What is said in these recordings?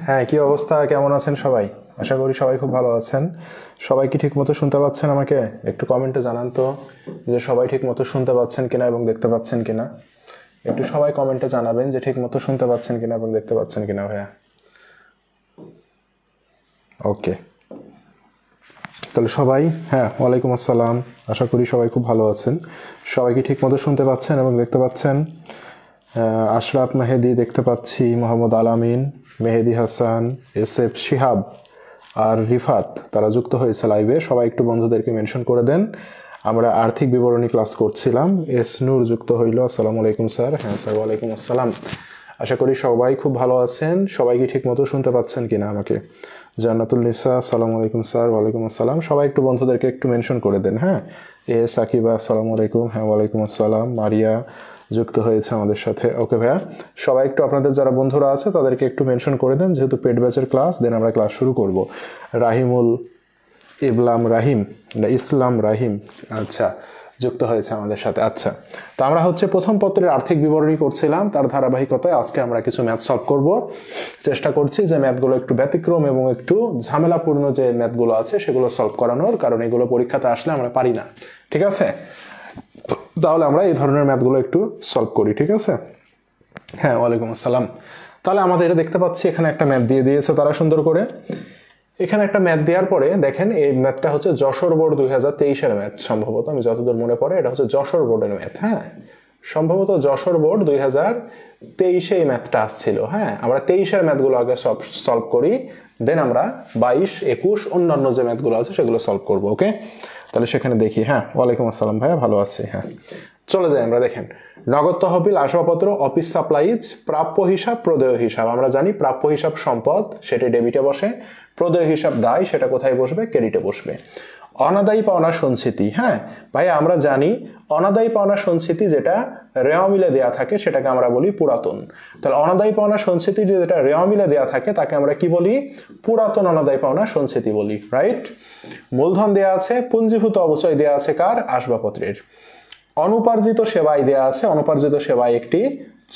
হ্যাঁ, কি অবস্থা, কেমন আছেন সবাই? আশা করি সবাই খুব ভালো আছেন। সবাই কি ঠিক মতো শুনতে পাচ্ছেন আমাকে? একটু কমেন্টে জানান তো যে সবাই ঠিক মতো শুনতে পাচ্ছেন কিনা এবং দেখতে পাচ্ছেন কিনা। একটু সবাই কমেন্টে জানাবেন যে ঠিক মতো শুনতে পাচ্ছেন কিনা এবং দেখতে পাচ্ছেন কিনা ভাইয়া। ওকে, তাহলে সবাই, হ্যাঁ, ওয়ালাইকুম আসসালাম। আশা করি সবাই খুব ভালো আছেন। সবাই কি ঠিক মতো শুনতে পাচ্ছেন এবং দেখতে পাচ্ছেন? আশরাফ মেহেদি দেখতে পাচ্ছি, মোহাম্মদ আলামিন, মেহেদি হাসান, এসএফ শিহাব আর রিফাত, তারা যুক্ত হয়েছে লাইভে। সবাই একটু বন্ধুদেরকে মেনশন করে দেন। আমরা আর্থিক বিবরণী ক্লাস করছিলাম। এস নূর যুক্ত হইল, আসসালামু আলাইকুম স্যার। হ্যাঁ স্যার, ওয়ালাইকুম আসসালাম। আশা করি সবাই খুব ভালো আছেন। সবাই কি ঠিক মতো শুনতে পাচ্ছেন কিনা আমাকে? জান্নাতুল নিসা, আসসালামু আলাইকুম স্যার। ওয়ালাইকুম আসসালাম। সবাই একটু বন্ধুদেরকে একটু মেনশন করে দেন। হ্যাঁ, সাকিবা, আসসালামু আলাইকুম। হ্যাঁ, ওয়ালাইকুম আসসালাম। মারিয়া যুক্ত হয়েছে আমাদের সাথে। ওকে ভাইয়া, সবাই একটু আপনাদের যারা বন্ধুরা আছে তাদেরকে একটু মেনশন করে দেন, যেহেতু পেড ব্যাচের ক্লাস। দেন আমরা ক্লাস শুরু করব। রাহিমুল ইসলাম রাহিম, আচ্ছা, যুক্ত হয়েছে আমাদের সাথে। আচ্ছা, তো আমরা প্রথম পত্রের আর্থিক বিবরণী করছিলাম, তার ধারাবাহিকতায় আজকে আমরা কিছু ম্যাথ সলভ করব। চেষ্টা করছি যে ম্যাথগুলো একটু ব্যতিক্রম এবং একটু ঝামেলাপূর্ণ যে ম্যাথগুলো আছে সেগুলো সলভ করানোর, কারণ এগুলো পরীক্ষাতে আসলে আমরা পারি না। ঠিক আছে, তাহলে আমরা এই ধরনের ম্যাথগুলো একটু সলভ করি। ঠিক আছে, হ্যাঁ, ওয়ালাইকুম আসসালাম। তাহলে আমাদের দেখতে পাচ্ছি এখানে একটা ম্যাথ দিয়ে দিয়েছে তারা সুন্দর করে। এখানে একটা ম্যাথ দেওয়ার পরে দেখেন, এই ম্যাথটা যশোর বোর্ড 2023-এর ম্যাথ সম্ভবত, আমি যতদূর মনে পড়ে এটা যশোর বোর্ডের ম্যাথ। হ্যাঁ, সম্ভবত যশোর বোর্ড 2023-এ এই ম্যাথটা আসছিল। হ্যাঁ, আমরা 23-এর ম্যাথগুলো আগে সব সলভ করি, দেন আমরা 22, 21 অন্যান্য যে ম্যাথগুলো আছে সেগুলো সলভ করব। ওকে, তাহলে সেখানে দেখি। হ্যাঁ, ওয়ালাইকুম আসসালাম ভাইয়া, ভালো আছি। হ্যাঁ, চলে যাই আমরা। দেখেন, নগদ তহবিল, আসবাবপত্র, অফিস সাপ্লাইজ, প্রাপ্য হিসাব, প্রদেয় হিসাব। আমরা জানি প্রাপ্য হিসাব সম্পদ, সেটা ডেবিটে বসে। প্রদেয় হিসাব দায়, সেটা কোথায় বসবে? ক্রেডিটে বসবে। অনাদায়ী পাওনা সঞ্চিতি, হ্যাঁ ভাই, আমরা জানি অনাদায়ী পাওনা সঞ্চিতি যেটা রেওয়া মিলে দেয়া থাকে সেটাকে আমরা বলি পুরাতন। তাহলে অনাদায়ী পাওনা সঞ্চিতি যেটা রেওয়া মিলে দেয়া থাকে তাকে আমরা কি বলি? পুরাতন অনাদায়ী পাওনা সঞ্চিতি বলি, রাইট? মূলধন দেয়া আছে, পুঞ্জীভূত অবচয় দেয়া আছে কার? আসবাবপত্রের। অনুপার্জিত সেবায় দেয়া আছে, অনুপার্জিত সেবায় একটি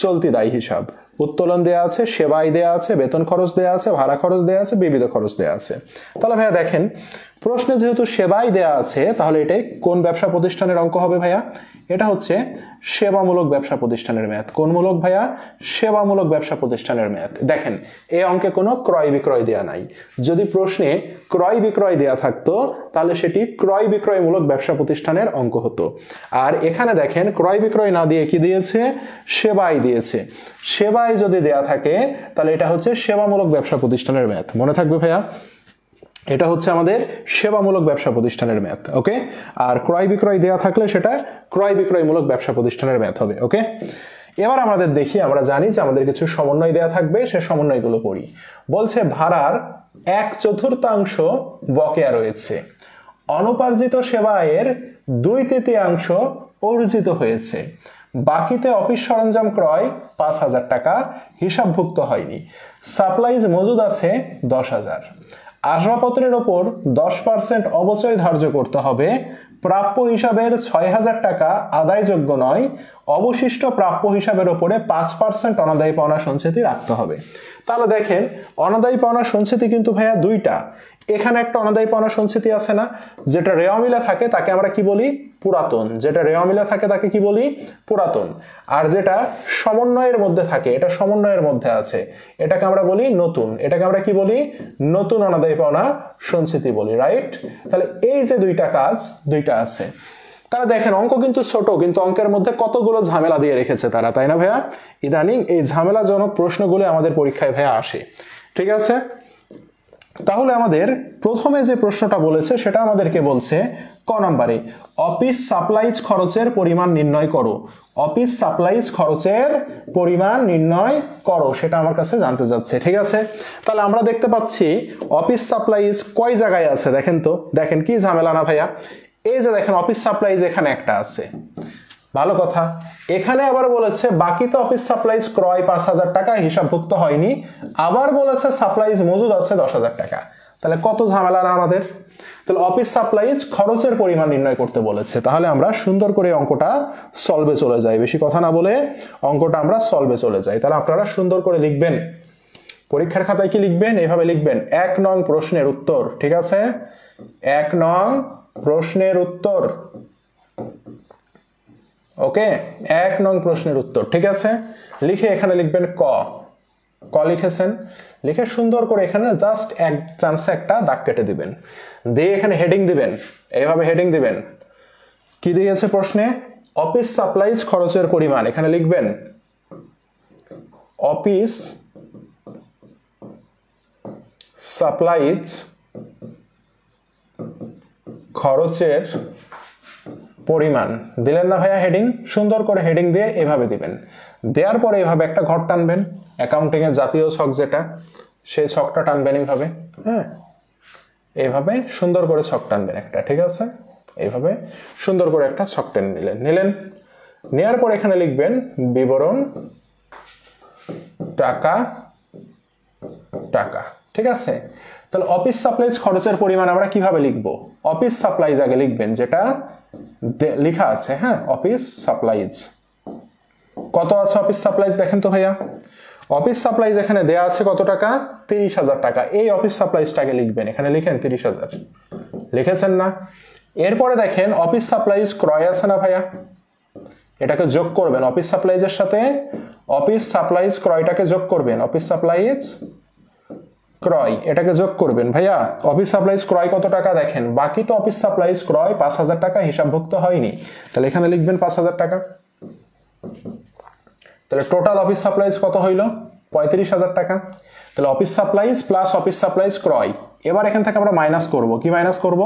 চলতি দায় হিসাব। উত্তোলন দেয়া আছে, সেবায় দেয়া আছে, বেতন খরচ দেয়া আছে, ভাড়া খরচ দেয়া আছে, বিবিধ খরচ দেয়া আছে। তাহলে ভাইয়া দেখেন, প্রশ্নে যেহেতু সেবায় দেয়া আছে, তাহলে এটাই কোন ব্যবসা প্রতিষ্ঠানের অঙ্ক হবে ভাইয়া? এটা সেবামূলক ব্যবসা প্রতিষ্ঠানের ম্যাথ। কোন মূলক ভাইয়া? সেবামূলক ব্যবসা প্রতিষ্ঠানের ম্যাথ। দেখেন, এই অঙ্কে কোনো ক্রয় বিক্রয় দেয়া নাই। যদি প্রশ্নে ক্রয় বিক্রয় দেয়া থাকতো তাহলে সেটি ক্রয় বিক্রয়মূলক ব্যবসা প্রতিষ্ঠানের অঙ্ক হতো। আর এখানে দেখেন, ক্রয় বিক্রয় না দিয়ে কি দিয়েছে? সেবায় দিয়েছে। সেবায় যদি দেয়া থাকে তাহলে এটা সেবামূলক ব্যবসা প্রতিষ্ঠানের ম্যাথ। মনে থাকবে ভাইয়া, এটা আমাদের সেবামূলক ব্যবসা প্রতিষ্ঠানের ম্যাথ। ওকে, আর ক্রয় বিক্রয় দেওয়া থাকলে সেটা ক্রয় বিক্রয়মূলক ব্যবসা প্রতিষ্ঠানের ম্যাথ হবে। ওকে, এবার আমাদের দেখি, আমরা জানি যে আমাদের কিছু সমন্বয় দেওয়া থাকবে, সে সমন্বয়গুলো পড়ি। বলছে ভাড়ার 1/4 বকেয়া রয়েছে, অনুপার্জিত সেবা আয়ের 2/3 অর্জিত হয়েছে, বাকিতে অফিস সরঞ্জাম ক্রয় 5,000 টাকা হিসাবভুক্ত হয়নি, সাপ্লাইজ মজুদ আছে 10,000, আসবাবপত্রের ওপর 10% অবচয় ধার্য করতে হবে, প্রাপ্য হিসাবের 6,000 টাকা আদায়যোগ্য নয়, অবশিষ্ট প্রাপ্য হিসাবের ওপরে 5% অনাদায়ী পাওনা সঞ্চিতি রাখতে হবে। তাহলে দেখেন অনাদায়ী পাওনা সঞ্চিতি কিন্তু ভাইয়া দুইটা। এখানে একটা অনাদায়ী পাওনা সঞ্চিতি আছে না, যেটা রেওয়া মিলে থাকে তাকে আমরা কি বলি? পুরাতন। যেটা রেওয়া মিলে থাকে তাকে কি বলি? পুরাতন। আর যেটা সমন্বয়ের মধ্যে থাকে, এটা সমন্বয়ের মধ্যে আছে, এটাকে আমরা বলি নতুন। এটাকে আমরা কি বলি? নতুন অনাদায়ী পাওনা সঞ্চিতি বলি, রাইট? তাহলে এই যে দুইটা কাজ, দুইটা আছে। তারা দেখেন অঙ্ক কিন্তু ছোট, কিন্তু অঙ্কের মধ্যে কতগুলো ঝামেলা দিয়ে রেখেছে তারা, তাই না ভাইয়া? ইদানিং এই ঝামেলাজনক প্রশ্নগুলো আমাদের পরীক্ষায় ভাইয়া আসে, ঠিক আছে? তাহলে আমাদের প্রথমে যে প্রশ্নটা বলেছে সেটা আমাদেরকে বলছে ক নম্বরে অফিস সাপ্লাইজ খরচের পরিমাণ নির্ণয় করো। অফিস সাপ্লাইজ খরচের পরিমাণ নির্ণয় করো, সেটা আমার কাছে জানতে যাচ্ছে, ঠিক আছে? তাহলে আমরা দেখতে পাচ্ছি অফিস সাপ্লাইজ কয় জায়গায় আছে দেখেন তো। দেখেন কি ঝামেলা না ভাইয়া? এই যে দেখেন অফিস সাপ্লাইজ এখানে একটা আছে, ভালো কথা। এখানে আবার বলেছে বাকি তো অফিস সাপ্লাইজ ক্রয় 5,000 টাকা হিসাবভুক্ত হয়নি, আবার বলেছে সাপ্লাইজ মজুদ আছে 10,000 টাকা। তাহলে কত ঝামেলা না আমাদের? তাহলে অফিস সাপ্লাইজ খরচের পরিমাণ নির্ণয় করতে বলেছে। তাহলে আমরা সুন্দর করে অঙ্কটা সলভে চলে যাই, বেশি কথা না বলে অঙ্কটা আমরা সলভে চলে যাই। তাহলে আপনারা সুন্দর করে লিখবেন, পরীক্ষার খাতায় কি লিখবেন? এইভাবে লিখবেন 1 নং প্রশ্নের উত্তর, ঠিক আছে? 1 নং প্রশ্নের উত্তর, ওকে? 1 নং প্রশ্নের উত্তর, ঠিক আছে? লিখে এখানে লিখবেন ক। ক লিখেছেন, লিখে সুন্দর করে এখানে জাস্ট এক চান্সে একটা দাগ কেটে দিবেন, দিয়ে এখানে হেডিং দিবেন, এইভাবে হেডিং দিবেন। কি দিয়েছে প্রশ্নে? অফিস সাপ্লাইজ খরচের পরিমাণ। এখানে লিখবেন অফিস সাপ্লাইজ খরচের পরিমাণ। দিলেন না ভাইয়া হেডিং? সুন্দর করে হেডিং দিয়ে এভাবে দিবেন। দেওয়ার পরে এইভাবে একটা ঘর টানবেন, অ্যাকাউন্টিং এর জাতীয় ছক যেটা, সেই ছকটা টানবেন এইভাবে, হ্যাঁ? এইভাবে সুন্দর করে ছক টানবেন একটা, ঠিক আছে? এইভাবে সুন্দর করে একটা ছক টেনে নিলেন। নেওয়ার পর এখানে লিখবেন বিবরণ টাকা টাকা, ঠিক আছে? তাহলে অফিস সাপ্লাইজ খরচের পরিমাণ আমরা কিভাবে লিখব? অফিস সাপ্লাইজ আগে লিখবেন, যেটা লেখা আছে, হ্যাঁ? অফিস সাপ্লাইজ কত আছে? অফিস সাপ্লাইজ দেখেন তো ভাইয়া, অফিস সাপ্লাইজ এখানে দেয়া আছে কত টাকা? 30,000 টাকা। এই অফিস সাপ্লাইজটাকে লিখবেন, এখানে লিখেন 30,000, লিখেছেন না? এরপরে দেখেন অফিস সাপ্লাইজ ক্রয় আছে না ভাইয়া, এটাকে যোগ করবেন অফিস সাপ্লাইজের সাথে, অফিস সাপ্লাইজ ক্রয়টাকে যোগ করবেন, অফিস সাপ্লাইজ ক্রয় এটাকে যোগ করবেন। ভাইয়া অফিস সাপ্লাইজ ক্রয় কত টাকা? দেখেন বাকি তো অফিস সাপ্লাইজ ক্রয় 5,000 টাকা হিসাবভুক্ত হয়নি, তাহলে এখানে লিখবেন 5,000 টাকা। তাহলে টোটাল অফিস সাপ্লাইজ কত হইল? 35,000 টাকা। তাহলে office supplies plus office supplies ক্রয়। এবার এখান থেকে আমরা মাইনাস করব, কি মাইনাস করব?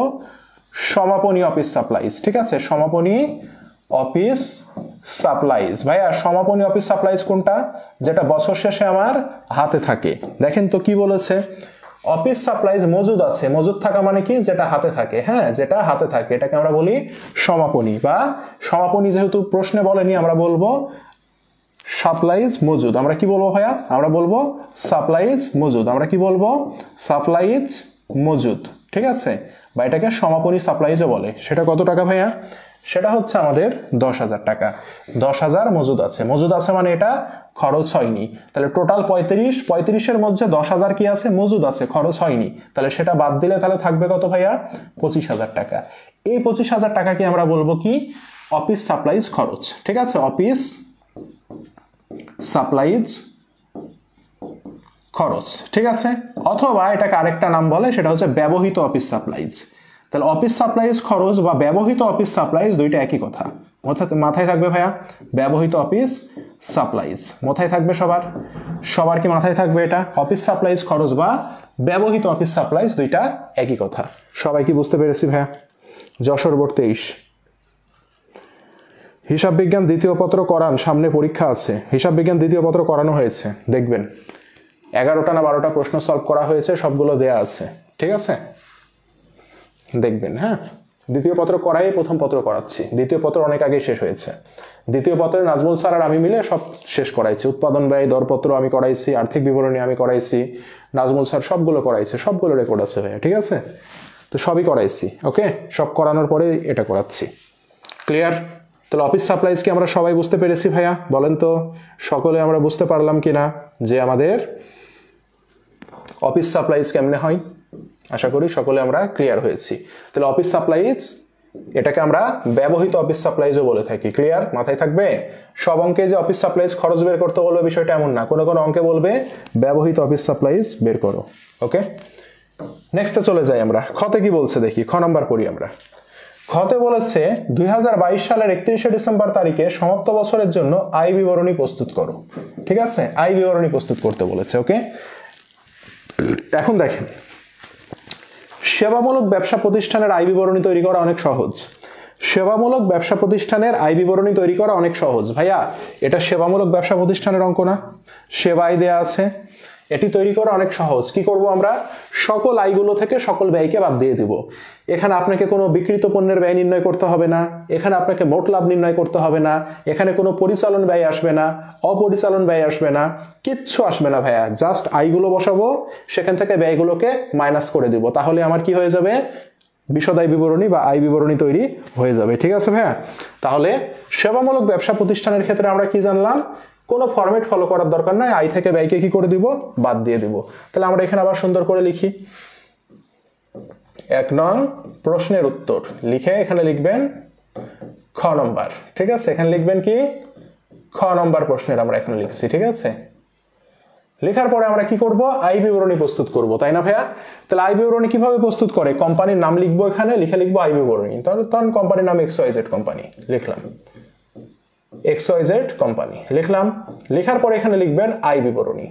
সমাপনী অফিস সাপ্লাইজ, ঠিক আছে? সমাপনী অফিস সাপ্লাইজ। ভাইয়া সমাপনী অফিস সাপ্লাইজ কোনটা? যেটা বছর শেষে আমার হাতে থাকে। দেখেন তো কি বলেছে? অফিস সাপ্লাইজ মজুদ আছে, মজুদ থাকা মানে কি? যেটা হাতে থাকে, হ্যাঁ? যেটা হাতে থাকে এটাকে আমরা বলি সমাপনী, বা সমাপনী যেহেতু প্রশ্নে বলেনি আমরা বলবো সাপ্লাইজ মজুদ। আমরা কি বলবো ভাইয়া? আমরা বলবো সাপ্লাইজ মজুদ। আমরা কি বলবো? সাপ্লাইজ মজুদ, ঠিক আছে? বা এটাকে সমাপনী সাপ্লাইজও বলে। সেটা কত টাকা ভাইয়া? সেটা হচ্ছে আমাদের 10,000 টাকা। 10,000 মজুদ আছে, মজুদ আছে মানে এটা খরচ হয়নি। তাহলে টোটাল 35 মধ্যে 10,000 কি আছে? মজুদ আছে, খরচ হয়নি। তাহলে সেটা বাদ দিলে তাহলে থাকবে কত ভাইয়া? 25,000 টাকা। এই 25,000 টাকাকে আমরা বলবো কি? অফিস সাপ্লাইজ খরচ, ঠিক আছে? অফিস সাপ্লাইজ খরচ, ঠিক আছে? অথবা এটাকে আরেকটা নাম বলে, সেটা হচ্ছে ব্যবহৃত অফিস সাপ্লাইজ। তাহলে অফিস সাপ্লাইজ খরচ বা ব্যবহৃত অফিস সাপ্লাইজ দুইটা একই কথা। মাথায় থাকবে ভাইয়া? ব্যবহৃত অফিস সাপ্লাইজ মাথায় থাকবে সবার কি মাথায় থাকবে? এটা অফিস সাপ্লাইজ খরচ বা ব্যবহৃত অফিস সাপ্লাইজ দুইটা একই কথা। সবাই কি বুঝতে পেরেছি ভাইয়া? যশোর বোর্ড 23 হিসাব বিজ্ঞান দ্বিতীয় পত্র করান, সামনে পরীক্ষা আছে। হিসাব বিজ্ঞান দ্বিতীয় পত্র করানো হয়েছে, দেখবেন 11টা না 12টা প্রশ্ন সলভ করা হয়েছে, সবগুলো দেয়া আছে, ঠিক আছে? দেখবেন, হ্যাঁ? দ্বিতীয় পত্র করাই প্রথম পত্র করাচ্ছি, দ্বিতীয় পত্র অনেক আগেই শেষ হয়েছে। দ্বিতীয় পত্রে নাজমুল স্যার আর আমি মিলে সব শেষ করাইছি। উৎপাদন ব্যয় দরপত্র আমি করাইছি, আর্থিক বিবরণী আমি করাইছি, নাজমুল স্যার সবগুলো করাইছে, সবগুলো রেকর্ড আছে ভাইয়া, ঠিক আছে? তো সবই করাইছি, ওকে? সব করানোর পরে এটা করাচ্ছি, ক্লিয়ার? তাহলে অফিস সাপ্লাইজ কি আমরা সবাই বুঝতে পেরেছি ভাইয়া? বলেন তো সকলে আমরা বুঝতে পারলাম কিনা যে আমাদের অফিস সাপ্লাইজ কেমনে হয়, আশা করি সকলে আমরা ক্লিয়ার হয়েছি। তাহলে অফিস সাপ্লাইজ এটাকে আমরা ব্যবহৃত অফিস সাপ্লাইজও বলে থাকি। ক্লিয়ার? মাথায় থাকবে। সব অঙ্কে যে অফিস সাপ্লাইজ খরচ বের করতে বলবে বিষয়টা এমন না, কোনো কোনো অঙ্কে বলবে ব্যবহৃত অফিস সাপ্লাইজ বের করো। ওকে, নেক্সটে চলে যাই আমরা। খতে কি বলছে দেখি, খ নাম্বার পড়ি আমরা। খতে বলেছে 2022 সালের 31শে ডিসেম্বর তারিখে সমাপ্ত বছরের জন্য আয় বিবরণী প্রস্তুত করো। ঠিক আছে, আয় বিবরণী প্রস্তুত করতে বলেছে। ওকে, এখন দেখেন, সেবামূলক ব্যবসা প্রতিষ্ঠানের আয় বিবরণী তৈরি করা অনেক সহজ। সেবামূলক ব্যবসা প্রতিষ্ঠানের আয় বিবরণী তৈরি করা অনেক সহজ। ভাইয়া এটা সেবামূলক ব্যবসা প্রতিষ্ঠানের অঙ্ক না, সেবায় দেয়া আছে, এটি তৈরি করা অনেক সহজ। কি করব আমরা, সকল আয়গুলো থেকে সকল ব্যয়কে বাদ দিয়ে দিব। এখানে আপনাকে কোনো বিক্রিত পণ্যের ব্যয় নির্ণয় করতে হবে না, এখানে আপনাকে মোট লাভ নির্ণয় করতে হবে না, এখানে কোনো পরিচালন ব্যয় আসবে না, অপরিচালন ব্যয় আসবে না, কিচ্ছু আসবে না ভাইয়া। জাস্ট আয়গুলো বসাবো, সেখান থেকে ব্যয়গুলোকে মাইনাস করে দিব, তাহলে আমার কি হয়ে যাবে, বিশদ আয় বিবরণী বা আয় বিবরণী তৈরি হয়ে যাবে। ঠিক আছে ভাইয়া? তাহলে সেবামূলক ব্যবসা প্রতিষ্ঠানের ক্ষেত্রে আমরা কি জানলাম, কোনো ফরম্যাট ফলো করার দরকার নাই, আয় থেকে ব্যয়কে কি করে দিব, বাদ দিয়ে দিব। তাহলে আমরা এখানে আবার সুন্দর করে লিখি, 1 নং প্রশ্নের উত্তর লিখে এখানে লিখবেন খ নম্বর। ঠিক আছে, এখানে লিখবেন কি, খ নম্বর প্রশ্নের আমরা এখানে লিখছি। ঠিক আছে, লেখার পরে আমরা কি করব, আয় বিবরণী প্রস্তুত করব, তাই না ভাইয়া? তাহলে আয় বিবরণী কিভাবে প্রস্তুত করে, কোম্পানির নাম লিখবো, এখানে লিখে লিখবো আয় বিবরণী। তাহলে তখন কোম্পানির নাম XYZ কোম্পানি লিখলাম, XYZ কোম্পানি লিখলাম। লেখার পরে এখানে লিখবেন আয় বিবরণী।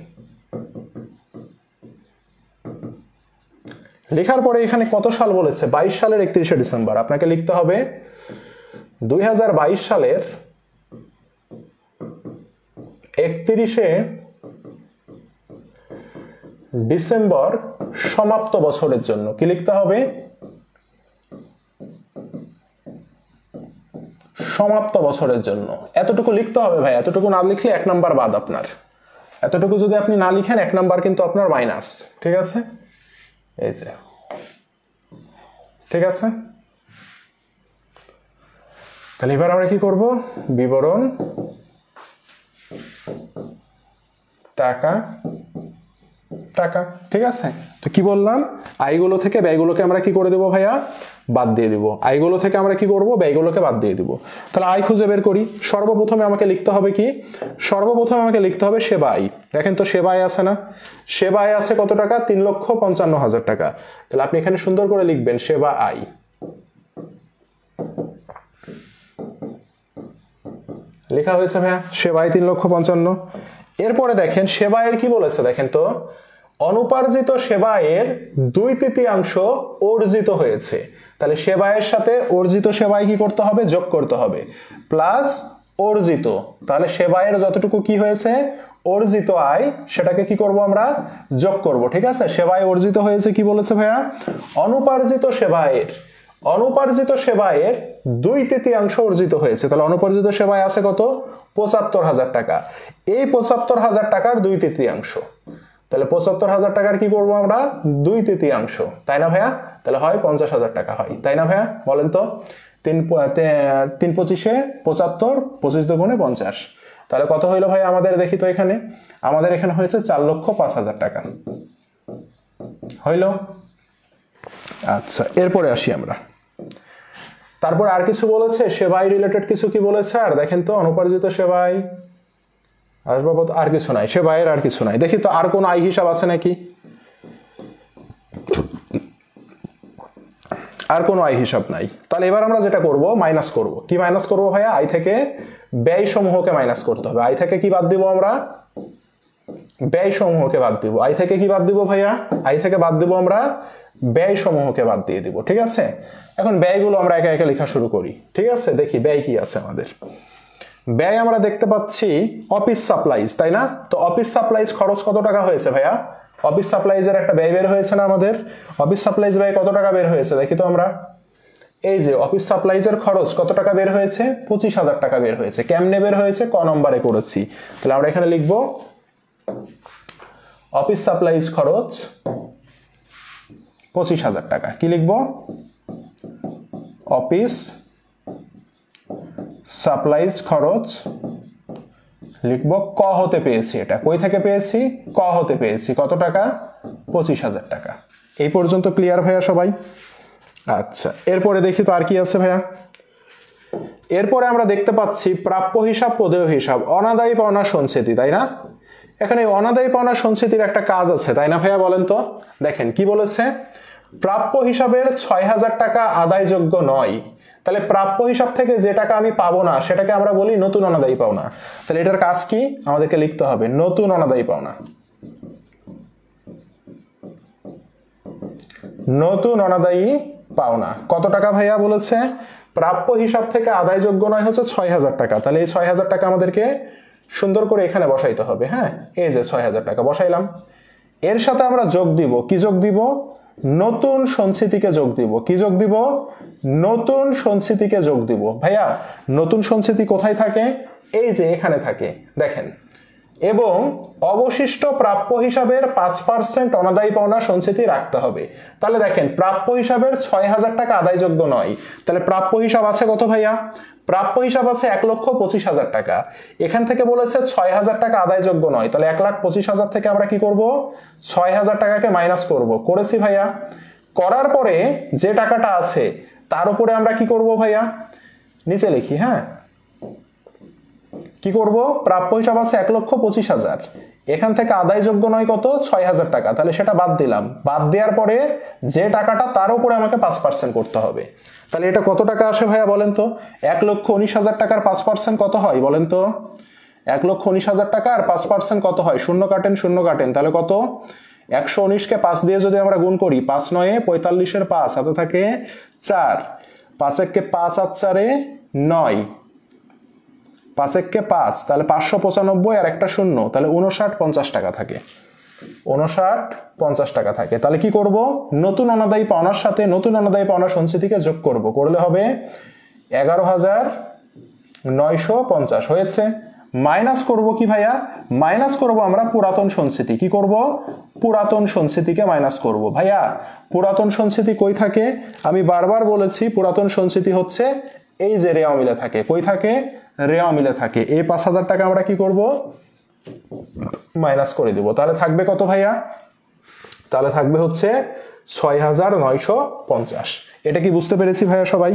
লেখার পরে এখানে কত সাল বলেছে, 22 সালের 31শে ডিসেম্বর। আপনাকে লিখতে হবে 2022 সালের 31শে ডিসেম্বর সমাপ্ত বছরের জন্য কি লিখতে হবে, সমাপ্ত বছরের জন্য। এতটুকু লিখতে হবে ভাই, এতটুকু না লিখলে 1 নাম্বার বাদ আপনার। এতটুকু যদি আপনি না লিখেন 1 নাম্বার কিন্তু আপনার মাইনাস। ঠিক আছে, এই যে, ঠিক আছে। তাহলে এবার আমরা কি করব, বিবরণ টাকা টাকা। ঠিক আছে, তো কি বললাম, আয়গুলো থেকে ব্যয়গুলোকে আমরা কি করে দেব ভাইয়া, বাদ দিয়ে দিব। আয়গুলো থেকে আমরা কি করব, ব্যয়গুলোকে বাদ দিয়ে দিব। তাহলে আয় খুঁজে বের করি। সর্বপ্রথমে আমাকে লিখতে হবে কি, সর্বপ্রথমে আমাকে লিখতে হবে সেবা আয়। দেখেন তো সেবা আয় আছে না, সেবা আয় আছে কত টাকা, 3,55,000 টাকা। তাহলে আপনি এখানে সুন্দর করে লিখবেন সেবা আয়। লেখা হয়েছে ভাইয়া, সেবা আয় 3,55,000। এরপরে দেখেন সেবা আয়ের কি বলেছে, দেখেন তো, অনুপার্জিত সেবা আয়ের 2/3 অর্জিত হয়েছে। তাহলে সেবা আয়ের সাথে অর্জিত সেবা আয় কি করতে হবে, যোগ করতে হবে, প্লাস অর্জিত। তাহলে সেবা আয়ের যতটুকু কি হয়েছে, অর্জিত আয়, সেটাকে কি করব আমরা, যোগ করব। ঠিক আছে, সেবা আয় অর্জিত হয়েছে কি বলেছে ভাইয়া, অনুপার্জিত সেবা আয়ের, অনুপার্জিত সেবা আয়ের 2/3 অর্জিত হয়েছে। তাহলে অনুপার্জিত সেবা আয় আছে কত, 75,000 টাকা। এই 75,000 টাকার 2/3, তাহলে 75,000 টাকার কি করব আমরা, 2/3, তাই না ভাইয়া? তাহলে হয় 50,000 টাকা হয়, তাই না ভাইয়া? বলেন তো, 3 25 75, 25 দুগুণে 50। তাহলে কত হইলো ভাই আমাদের, দেখি তো এখানে, আমাদের এখানে হয়েছে 4,05,000 টাকা হইলো। আচ্ছা, এরপরে আসি আমরা। তারপর আর কিছু বলেছে, সেবাই রিলেটেড কিছু কি বলেছে, আর দেখেন তো, অনুপার্জিত সেবাই আসবাবপত্র, আর কিছু নাই, সেবাইয়ের আর কিছু নাই। দেখি তো আর কোন আয় হিসাব আছে নাকি, আর কোনো আয় হিসাব নাই। তাহলে এবার আমরা যেটা করব, মাইনাস করব। কি মাইনাস করব ভাইয়া, আয় থেকে ব্যয় সমূহকে মাইনাস করতে হবে। আয় থেকে কি বাদ দিব আমরা, ব্যয় সমূহকে বাদ দিব। আয় থেকে কি বাদ দিব ভাইয়া, আয় থেকে বাদ দিব আমরা ব্যয় সমূহকে বাদ দিয়ে দিব। ঠিক আছে, এখন ব্যয়গুলো আমরা একে একে লেখা শুরু করি। ঠিক আছে, দেখি ব্যয় কি আছে আমাদের। ব্যয় আমরা দেখতে পাচ্ছি অফিস সাপ্লাইজ, তাই না? তো অফিস সাপ্লাইজ খরচ কত টাকা হয়েছে ভাইয়া, অফিস সাপ্লাইজের একটা ব্যয় বের হয়েছে না আমাদের, অফিস সাপ্লাইজ ব্যয় কত টাকা বের হয়েছে দেখি তো আমরা। এই যে অফিস সাপ্লাইজের খরচ কত টাকা বের হয়েছে, 25,000 টাকা বের হয়েছে। কেমনে বের হয়েছে, ক নম্বরে করেছি। তাহলে আমরা এখানে লিখব অফিস সাপ্লাইজ খরচ 25,000 টাকা। কি লিখব, অফিস সাপ্লাইজ খরচ লিখব, ক হতে পেয়েছি, এটা কই থেকে পেয়েছি, ক হতে পেয়েছি, কত টাকা, 25,000 টাকা। এই পর্যন্ত ক্লিয়ার ভাইয়া সবাই? আচ্ছা, এরপরে দেখি তো আর কি আছে ভাইয়া। এরপরে আমরা দেখতে পাচ্ছি প্রাপ্য হিসাব, প্রদেয় হিসাব, অনাদায়ী পাওনা সঞ্চিতি, তাই না? এখানে অনাদায়ী পাওনা সঞ্চিতির একটা কাজ আছে, তাই না ভাইয়া? বলেন তো। দেখেন কি বলেছে, প্রাপ্য হিসাবের 6,000 টাকা আদায়যোগ্য নয়। তাহলে প্রাপ্য হিসাব থেকে যে টাকা আমি পাবো না সেটাকে আমরা বলি নতুন অনাদায়ী পাওনা। তাহলে এটার কাজ কি? আমাদেরকে লিখতে হবে নতুন অনাদায়ী পাওনা। নতুন অনাদায়ী পাওনা কত টাকা ভাইয়া বলেছে? প্রাপ্য হিসাব থেকে আদায়যোগ্য নয় হচ্ছে 6,000 টাকা। তাহলে এই 6,000 টাকা আমাদেরকে সুন্দর করে এখানে বসাইতে হবে। হ্যাঁ, এই যে 6,000 টাকা বসাইলাম। এর সাথে আমরা যোগ দিব, কি যোগ দিব? নতুন সঞ্চিতিকে যোগ দিব। কি যোগ দিব? নতুন সঞ্চিতিকে যোগ দিব। ভাইয়া নতুন সঞ্চিতি কোথায় থাকে? এই যে এখানে থাকে, দেখেন। এবং অবশিষ্ট প্রাপ্য হিসাবের 5% অনাদায়ী পাওনা সঞ্চিতি রাখতে হবে। তাহলে দেখেন প্রাপ্য হিসাবের 6,000 টাকা আদায়যোগ্য নয়। তাহলে প্রাপ্য হিসাব আছে কত ভাইয়া? প্রাপ্য হিসাব আছে 1,25,000 টাকা। এখান থেকে বলেছে 6,000 টাকা আদায়যোগ্য নয়। তাহলে 1,25,000 থেকে আমরা কি করব? 6,000 টাকাকে মাইনাস করব। করেছি ভাইয়া। করার পরে যে টাকাটা আছে তার উপরে আমরা কি করব ভাইয়া? নিচে লিখি। হ্যাঁ, কি করব? প্রাপ্য হিসাব আছে 1,25,000, এখান থেকে আদায়যোগ্য নয় কত? 6,000 টাকা। তাহলে সেটা বাদ দিলাম। বাদ দেওয়ার পরে যে টাকাটা তার উপরে আমাকে 5% করতে হবে। তাহলে এটা কত টাকা আসে ভাইয়া বলেন তো? 1,19,000 টাকার 5% কত হয় বলেন তো? 1,19,000 টাকা আর 5% কত হয়? শূন্য কাটেন, শূন্য কাটেন। তাহলে কত? 119কে 5 দিয়ে যদি আমরা গুণ করি, 5 9 45 এর 5 হাতে থাকে 4, 5 1 কে 5 আর 4 এ 9, 5 1 কে 5, তাহলে 595 আর একটা শূন্য, তাহলে 59,50 টাকা থাকে। 59,50 টাকা থাকে। তাহলে কি করব? নতুন অনাদায়ী পাওনার সাথে নতুন অনাদায়ী পাওনা সঞ্চিতিকে যোগ করব। করলে হবে 11,950 হয়েছে। মাইনাস করব কি ভাইয়া? মাইনাস করব আমরা পুরাতন সঞ্চিতি। কি করব? পুরাতন সঞ্চিতিকে মাইনাস করব। ভাইয়া পুরাতন সঞ্চিতি কই থাকে? আমি বারবার বলেছি পুরাতন সঞ্চিতি হচ্ছে এই যে রেওয়া মিলে থাকে। কই থাকে? রেওয়া মিলে থাকে। এই 5,000 টাকা আমরা কি করব? মাইনাস করে দিব। তাহলে থাকবে কত ভাইয়া? তাহলে থাকবে হচ্ছে 6,950। এটা কি বুঝতে পেরেছি ভাইয়া সবাই?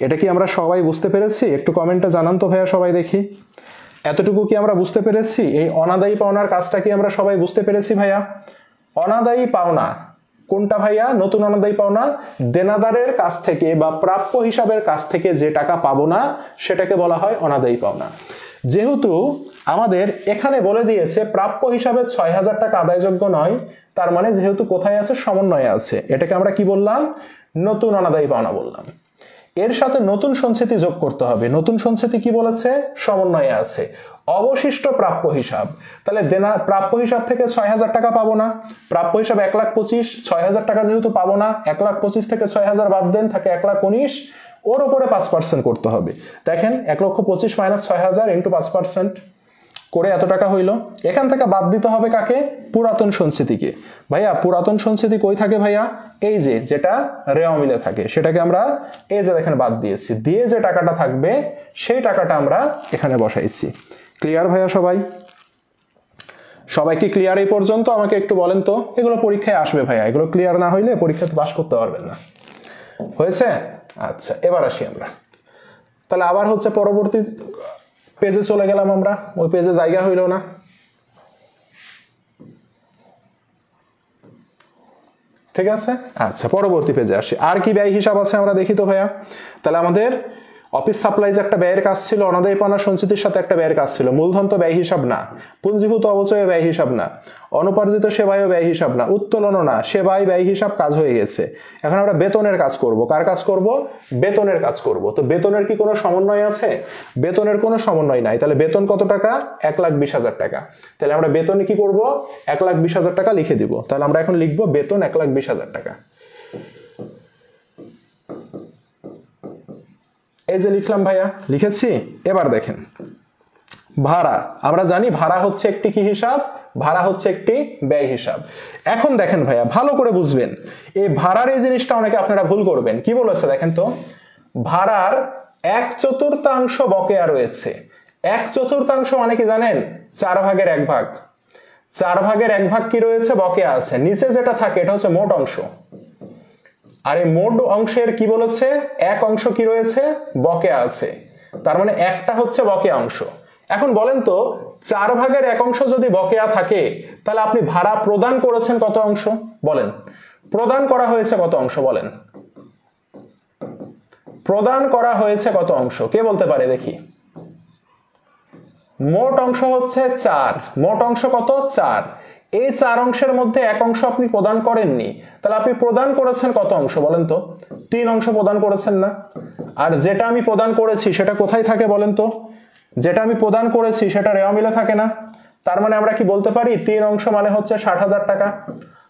এটা কি আমরা সবাই বুঝতে পেরেছি? একটু কমেন্টে জানান তো ভাইয়া সবাই দেখি। এতটুকু কি আমরা বুঝতে পেরেছি? এই অনাদায়ী পাওনার কাজটা কি আমরা সবাই বুঝতে পেরেছি ভাইয়া? অনাদায়ী পাওনা কোনটা ভাইয়া? নতুন অনাদায়ী পাওনা দেনাদারের কাছ থেকে বা প্রাপ্য হিসাবের কাছ থেকে যে টাকা পাবো না সেটাকে বলা হয় অনাদায়ী পাওনা। যেহেতু আমাদের এখানে বলে দিয়েছে প্রাপ্য হিসাবে 6,000 টাকা আদায়যোগ্য নয়, তার মানে যেহেতু কোথায় আছে? সমন্বয়ে আছে। এটাকে আমরা কি বললাম? নতুন অনাদায়ী পাওনা বললাম। এর সাথে নতুন সঞ্চিতি যোগ করতে হবে। নতুন সঞ্চিতি কি বলেছে? সমন্বয়ে আছে। অবশিষ্ট প্রাপ্য হিসাব, তাহলে প্রাপ্য হিসাব থেকে 6,000 টাকা পাবো না। প্রাপ্য হিসাব 1,25,000, 6,000 টাকা যেহেতু পাবো না, 1,25,000 থেকে 6,000 বাদ দেন, থাকে 1,19,000, ওর উপরে 5% করতে হবে। দেখেন 1,25,000 মাইনাস 6,000 ইন্টু 5% করে এত টাকা হইল। এখান থেকে বাদ দিতে হবে কাকে? পুরাতন সঞ্চিতিকে। ভাইয়া পুরাতন সঞ্চিতি কই থাকে ভাইয়া? এই যে যেটা রেওয়া মিলে থাকে, সেটাকে আমরা এই যে দেখেন বাদ দিয়েছি। দিয়ে যে টাকাটা থাকবে সেই টাকাটা আমরা এখানে বসাইছি। ক্লিয়ার ভাইয়া সবাই? সবাই কি ক্লিয়ার এই পর্যন্ত? আমাকে একটু বলেন তো। এগুলো পরীক্ষায় আসবে ভাইয়া, এগুলো ক্লিয়ার না হইলে পরীক্ষাতে পাস করতে পারবেন না। হয়েছে? আচ্ছা, এবার আসি আমরা। তাহলে আবার হচ্ছে পরবর্তী পেজে চলে গেলাম আমরা। ওই পেজে জায়গা হইল না। ঠিক আছে, আচ্ছা পরবর্তী পেজে আসি। আর কি ব্যয় হিসাব আছে আমরা দেখি তো ভাইয়া। তাহলে আমাদের অফিস সাপ্লাইজ একটা ব্যয়ের কাজ ছিল, অনাদায়ী পাওনা সঞ্চিতির সাথে একটা ব্যয়ের কাজ ছিল। মূলধন তো ব্যয় হিসাব না, পুঞ্জীভূত অবচয় ব্যয় হিসাব না, অনুপার্জিত সেবায়ও ব্যয় হিসাব না, উত্তোলনও না, সেবায় ব্যয় হিসাব কাজ হয়ে গেছে। এখন আমরা বেতনের কাজ করব। কার কাজ করব? বেতনের কাজ করব। তো বেতনের কি কোনো সমন্বয় আছে? বেতনের কোনো সমন্বয় নাই। তাহলে বেতন কত টাকা? 1,20,000 টাকা। তাহলে আমরা বেতনে কি করব? 1,20,000 টাকা লিখে দিব। তাহলে আমরা এখন লিখবো বেতন 1,20,000 টাকা। এই যে লিখলাম ভাইয়া, লিখেছি। এবার দেখেন ভাড়া। আমরা জানি ভাড়া হচ্ছে একটি কি হিসাব? ভাড়া হচ্ছে একটি ব্যয় হিসাব। এখন দেখেন ভাইয়া ভালো করে বুঝবেন, এই ভাড়ার এই জিনিসটা অনেকে আপনারা ভুল করবেন। কি বলেছে দেখেন তো? ভাড়ার 1/4 বকেয়া রয়েছে। 1/4 মানে কি জানেন? 4 ভাগের 1 ভাগ। 4 ভাগের 1 ভাগ কি রয়েছে, বকেয়া আছে। নিচে যেটা থাকে এটা হচ্ছে মোট অংশ, আর এই মোট অংশের কি বলেছে, এক অংশ কি রয়েছে, বকেয়া আছে। তার মানে একটা হচ্ছে বকেয়া অংশ। এখন বলেন তো 4 ভাগের 1 অংশ যদি বকেয়া থাকে তাহলে আপনি ভাড়া প্রদান করেছেন কত অংশ বলেন, প্রদান করা হয়েছে কত অংশ বলেন, প্রদান করা হয়েছে কত অংশ, কে বলতে পারে দেখি। মোট অংশ হচ্ছে 4, মোট অংশ কত 4, এই 4 অংশের মধ্যে 1 অংশ আপনি প্রদান করেননি, তাহলে আপনি প্রদান করেছেন কত অংশ বলেন তো, 3 অংশ প্রদান করেছেন না। আর যেটা আমি প্রদান করেছি সেটা কোথায় থাকে বলেন তো, যেটা আমি প্রদান করেছি সেটা রেওয়া মিলে থাকে না। তার মানে আমরা কি বলতে পারি 3 অংশ মানে হচ্ছে 60,000 টাকা।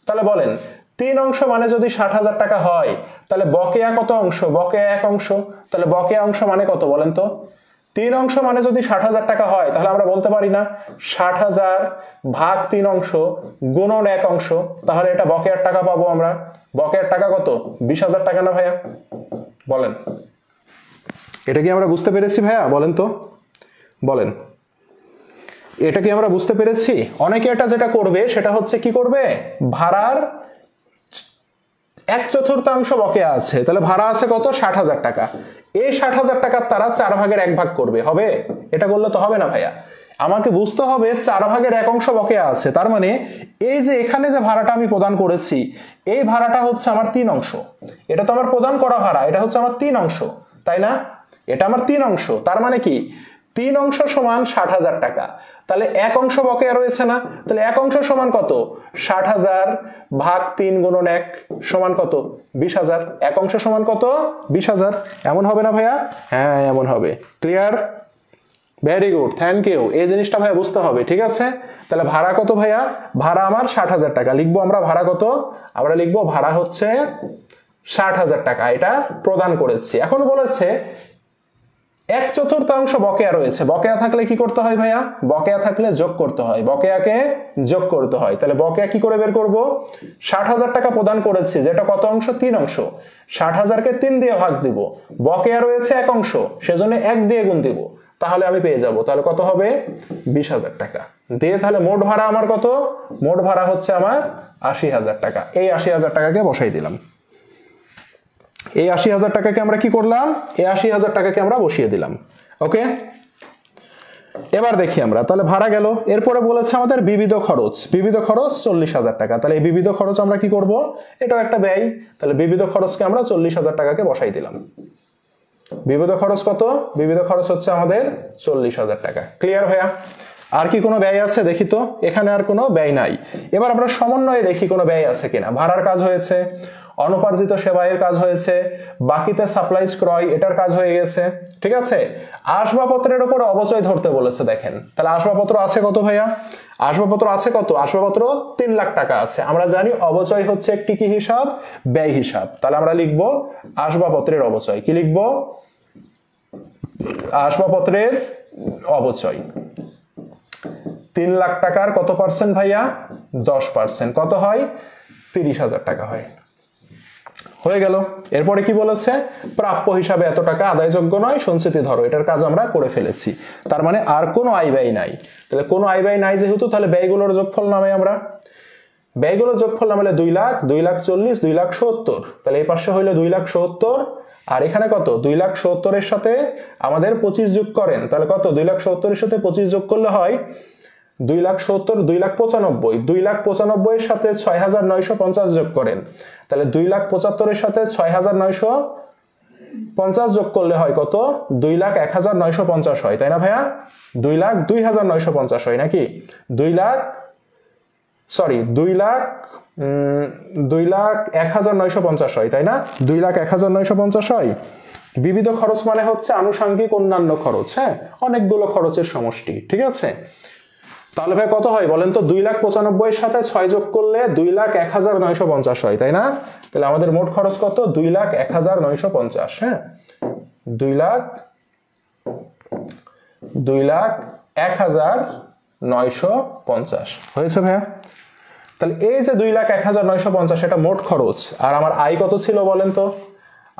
তাহলে বলেন 3 অংশ মানে যদি 60,000 টাকা হয় তাহলে বকেয়া কত অংশ, বকেয়া 1 অংশ, তাহলে বকেয়া অংশ মানে কত বলেন তো। 3 অংশ মানে যদি 60,000 টাকা হয় তাহলে আমরা বলতে পারি না 60,000 ভাগ 3 অংশ গুণন 1 অংশ, তাহলে এটা বকেয়ার টাকা পাবো আমরা। বকেয়ার টাকা কত, 20,000 টাকা না ভাইয়া, বলেন। এটা কি আমরা বুঝতে পেরেছি ভাইয়া, বলেন তো, বলেন এটা কি আমরা বুঝতে পেরেছি। অনেকে এটা যেটা করবে সেটা হচ্ছে কি করবে, ভাড়ার 1/4 বকেয়া আছে, তাহলে ভাড়া আছে কত 60,000 টাকা, এই 60,000 টাকার তারা 4 ভাগের 1 ভাগ করবে, হবে? এটা করলে তো হবে না ভাইয়া, আমাকে বুঝতে হবে 4 ভাগের 1 অংশ বকেয়া আছে। তার মানে এই যে এখানে যে ভাড়াটা আমি প্রদান করেছি এই ভাড়াটা হচ্ছে আমার 3 অংশ, এটা তো আমার প্রদান করা ভাড়া, এটা হচ্ছে আমার 3 অংশ, তাই না, এটা আমার 3 অংশ। তার মানে কি 3 অংশ সমান 60,000 টাকা, তাহলে 1 অংশ বকেয়া রয়েছে না, তাহলে 1 অংশ সমান কত, 60,000 ভাগ 3 গুণন 1 সমান কত, 20,000, 1 অংশ সমান কত, 20,000। এমন হবে না ভাইয়া, হ্যাঁ এমন হবে। Clear, very good, thank you. এই জিনিসটা ভাইয়া বুঝতে হবে, ঠিক আছে। তাহলে ভাড়া কত ভাইয়া, ভাড়া আমার 60,000 টাকা, লিখবো আমরা ভাড়া কত, আমরা লিখবো ভাড়া হচ্ছে 60,000 টাকা, এটা প্রদান করেছি। এখন বলেছে 1/4 বকেয়া রয়েছে, বকেয়া থাকলে কি করতে হয় ভাইয়া, বকেয়া থাকলে যোগ করতে হয়, বকেয়াকে যোগ করতে হয়। তাহলে বকেয়া কি করে বের করব, 60,000 টাকা প্রদান করেছি যেটা কত অংশ, 3 অংশ, 60,000 কে 3 দিয়ে ভাগ দিব, বকেয়া রয়েছে 1 অংশ সেজন্য 1 দিয়ে গুণ দিব, তাহলে আমি পেয়ে যাব। তাহলে কত হবে, 20,000 টাকা দিয়ে। তাহলে মোট ভাড়া আমার কত, মোট ভাড়া হচ্ছে আমার 80,000 টাকা। এই 80,000 টাকাকে বসাই দিলাম, এই 80,000 টাকাকে আমরা কি করলাম, এই 80,000 টাকাকে আমরা বসিয়ে দিলাম। ওকে, এবার দেখি আমরা, তাহলে ভাড়া গেল। এরপরে বলেছে আমাদের বিবিধ খরচ, বিবিধ খরচ 40,000 টাকা। তাহলে এই বিবিধ খরচ আমরা কি করব, এটাও একটা ব্যয়, তাহলে বিবিধ খরচকে আমরা 40,000 টাকাকে বসাই দিলাম। বিবিধ খরচ কত, বিবিধ খরচ হচ্ছে আমাদের 40,000 টাকা। ক্লিয়ার ভাইয়া, আর কি কোনো ব্যয় আছে দেখি তো, এখানে আর কোনো ব্যয় নাই। এবার আমরা সমন্বয়ে দেখি কোনো ব্যয় আছে কিনা। ভাড়ার কাজ হয়েছে, অনুপার্জিত সেবায়ের কাজ হয়েছে, বাকিতে সাপ্লাইজ ক্রয় এটার কাজ হয়ে গেছে, ঠিক আছে। আসবাবপত্রের উপর অবচয় ধরতে বলেছে, দেখেন তাহলে আসবাবপত্র আছে কত ভাইয়া, আসবাবপত্র আছে কত, আসবাবপত্র 3 লাখ টাকা আছে। আমরা জানি অবচয় হচ্ছে একটি কি হিসাব, ব্যয় হিসাব। তাহলে আমরা লিখব আসবাবপত্রের অবচয়, কি লিখব, আসবাবপত্রের অবচয় 3 লাখ টাকার কত পার্সেন্ট ভাইয়া, 10%, কত হয়, 30,000 টাকা হয়। হয়ে গেল। এরপরে কি বলেছে, প্রাপ্য হিসাবে এত টাকা আদায়যোগ্য নয়, সঞ্চিতি ধরো, এটার কাজ আমরা করে ফেলেছি। তার মানে আর কোনো আয় ব্যয় নাই। তাহলে কোনো আয় ব্যয় নাই যেহেতু, তাহলে ব্যয়গুলোর যোগফল নামে আমরা, ব্যয়গুলোর যোগফল নামলে 2 লাখ, 2 লাখ 40, 2 লাখ 70, তাহলে এই পাশে হইলো 2 লাখ 70, আর এখানে কত, 2 লাখ 70 এর সাথে আমাদের 25 যোগ করেন, তাহলে কত, 2 লাখ 70 এর সাথে 25 যোগ করলে হয় 2 লাখ 70, 2 লাখ 95, 2 লাখ 95 এর সাথে 6,950 যোগ করেন, তাহলে 2 লাখ 75 এর সাথে 6,950 যোগ করলে হয় কত, 2 লাখ 1,950 হয়, তাই না ভাইয়া, 2 লাখ 2,950 হয় নাকি, 2 লাখ 1,950 হয়, তাই না, 2 লাখ 1,950 হয়। বিবিধ খরচ মানে হচ্ছে আনুষঙ্গিক অন্যান্য খরচ, হ্যাঁ, অনেকগুলো খরচের সমষ্টি, ঠিক আছে। তাহলে ভাই কত হয় বলেন তো, 2 লাখ 95 এর সাথে 6 যোগ করলে 2 লাখ 1,950 হয়, তাই না। তাহলে আমাদের মোট খরচ কত, 2 লাখ 1,950, হ্যাঁ, 2 লাখ 1,950 হয়েছে ভাইয়া। তাহলে এই যে 2 লাখ 1,950 এটা মোট খরচ। আর আমার আয় কত ছিল বলেন তো,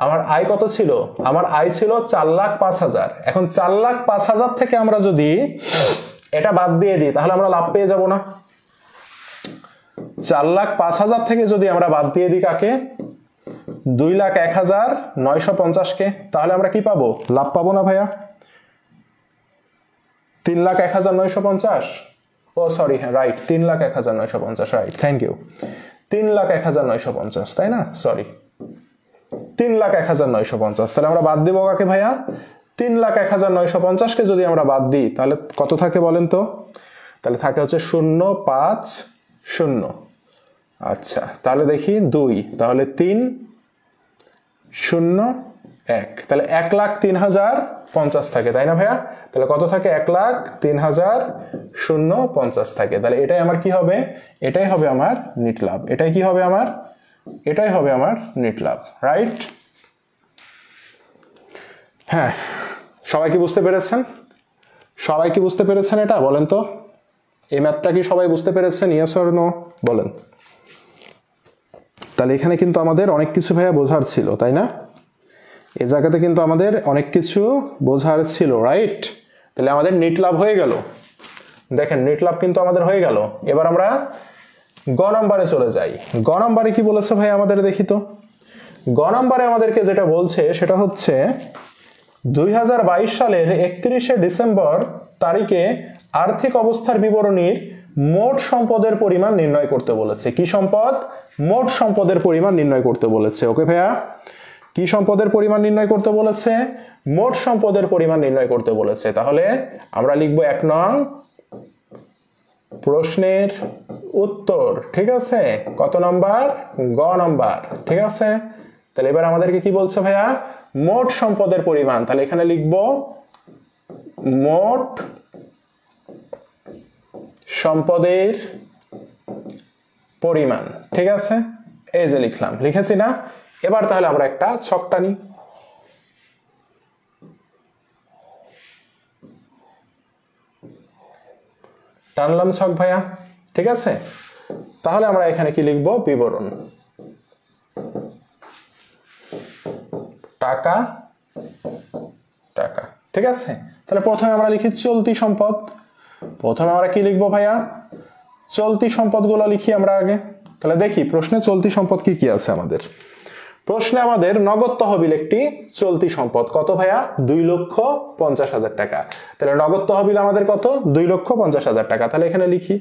আমার আয় কত ছিল, আমার আয় ছিল 4,05,000। এখন 4,05,000 থেকে আমরা যদি এটা বাদ দিয়ে দিই তাহলে আমরা লাভ পেয়ে যাব না, 4,05,000 থেকে যদি আমরা বাদ দিয়ে দিই কাকে, 2,01,950 তাহলে আমরা কি পাবো? লাভ পাবো না ভাইয়া? 3,01,950, ও সরি, হ্যাঁ রাইট, 3,01,950, রাইট, থ্যাংক ইউ, 3,01,950, তাই না? সরি, 3,01,950। তাহলে আমরা বাদ দিব কাকে ভাইয়া? 3,01,950 যদি আমরা বাদ দিই তাহলে কত থাকে বলেন তো? তাহলে থাকে হচ্ছে 0,5,0। আচ্ছা, তাহলে দেখি 2, তাহলে 3,0,1, তাহলে 1,03,050 থাকে, তাই না ভাইয়া? তাহলে কত থাকে? 1,03,050 থাকে। তাহলে এটাই আমার কি হবে? এটাই হবে আমার নেট লাভ। এটাই কি হবে আমার? এটাই হবে আমার নেট লাভ, রাইট? হ্যাঁ, সবাই কি বুঝতে পেরেছেন? সবাই কি বুঝতে পেরেছেন এটা? বলেন তো, এই ম্যাথটা কি সবাই বুঝতে পেরেছেন? ইয়েস অর নো বলেন। তাহলে এখানে কিন্তু আমাদের অনেক কিছু ভাইয়া বোঝার ছিল, তাই না? এই জায়গাতে কিন্তু আমাদের অনেক কিছু বোঝার ছিল, রাইট? তাহলে আমাদের নেট লাভ হয়ে গেল। দেখেন, নেট লাভ কিন্তু আমাদের হয়ে গেল। এবার আমরা গ নম্বরে চলে যাই। গ নম্বরে কি বলেছে ভাই আমাদের দেখি তো। গ নম্বরে আমাদেরকে যেটা বলছে সেটা হচ্ছে 2022 সালের 31শে ডিসেম্বর তারিখে আর্থিক অবস্থার বিবরণীর মোট সম্পদের পরিমাণ নির্ণয় করতে বলেছে। কি সম্পদ? মোট সম্পদের পরিমাণ নির্ণয় করতে বলেছে। ওকে ভাইয়া, কি সম্পদের পরিমাণ নির্ণয় করতে বলেছে? মোট সম্পদের পরিমাণ নির্ণয় করতে বলেছে। তাহলে আমরা লিখবো 1 নং প্রশ্নের উত্তর। ঠিক আছে, কত নাম্বার? গ নাম্বার। ঠিক আছে, তাহলে এবার আমাদেরকে কি বলছে ভাইয়া? মোট সম্পদের পরিমাণ। তাহলে এখানে লিখবো মোট সম্পদের পরিমাণ। ঠিক আছে, এই যে লিখলাম, লিখেছি না? এবার তাহলে আমরা একটা ছক টানি। টানলাম ছক ভাইয়া। ঠিক আছে, তাহলে আমরা এখানে কি লিখবো? বিবরণ। টাকা টাকা। ঠিক আছে, তাহলে প্রথমে আমরা লিখি চলতি সম্পদ। প্রথমে আমরা কি লিখবো ভাইয়া? চলতি সম্পদগুলো লিখি আমরা আগে। তাহলে দেখি প্রশ্নে চলতি সম্পদ কি কি আছে আমাদের। প্রশ্নে আমাদের নগদ তহবিল একটি চলতি সম্পদ। কত ভাইয়া? 2,50,000 টাকা। তাহলে নগদ তহবিল আমাদের কত? 2,50,000 টাকা। তাহলে এখানে লিখি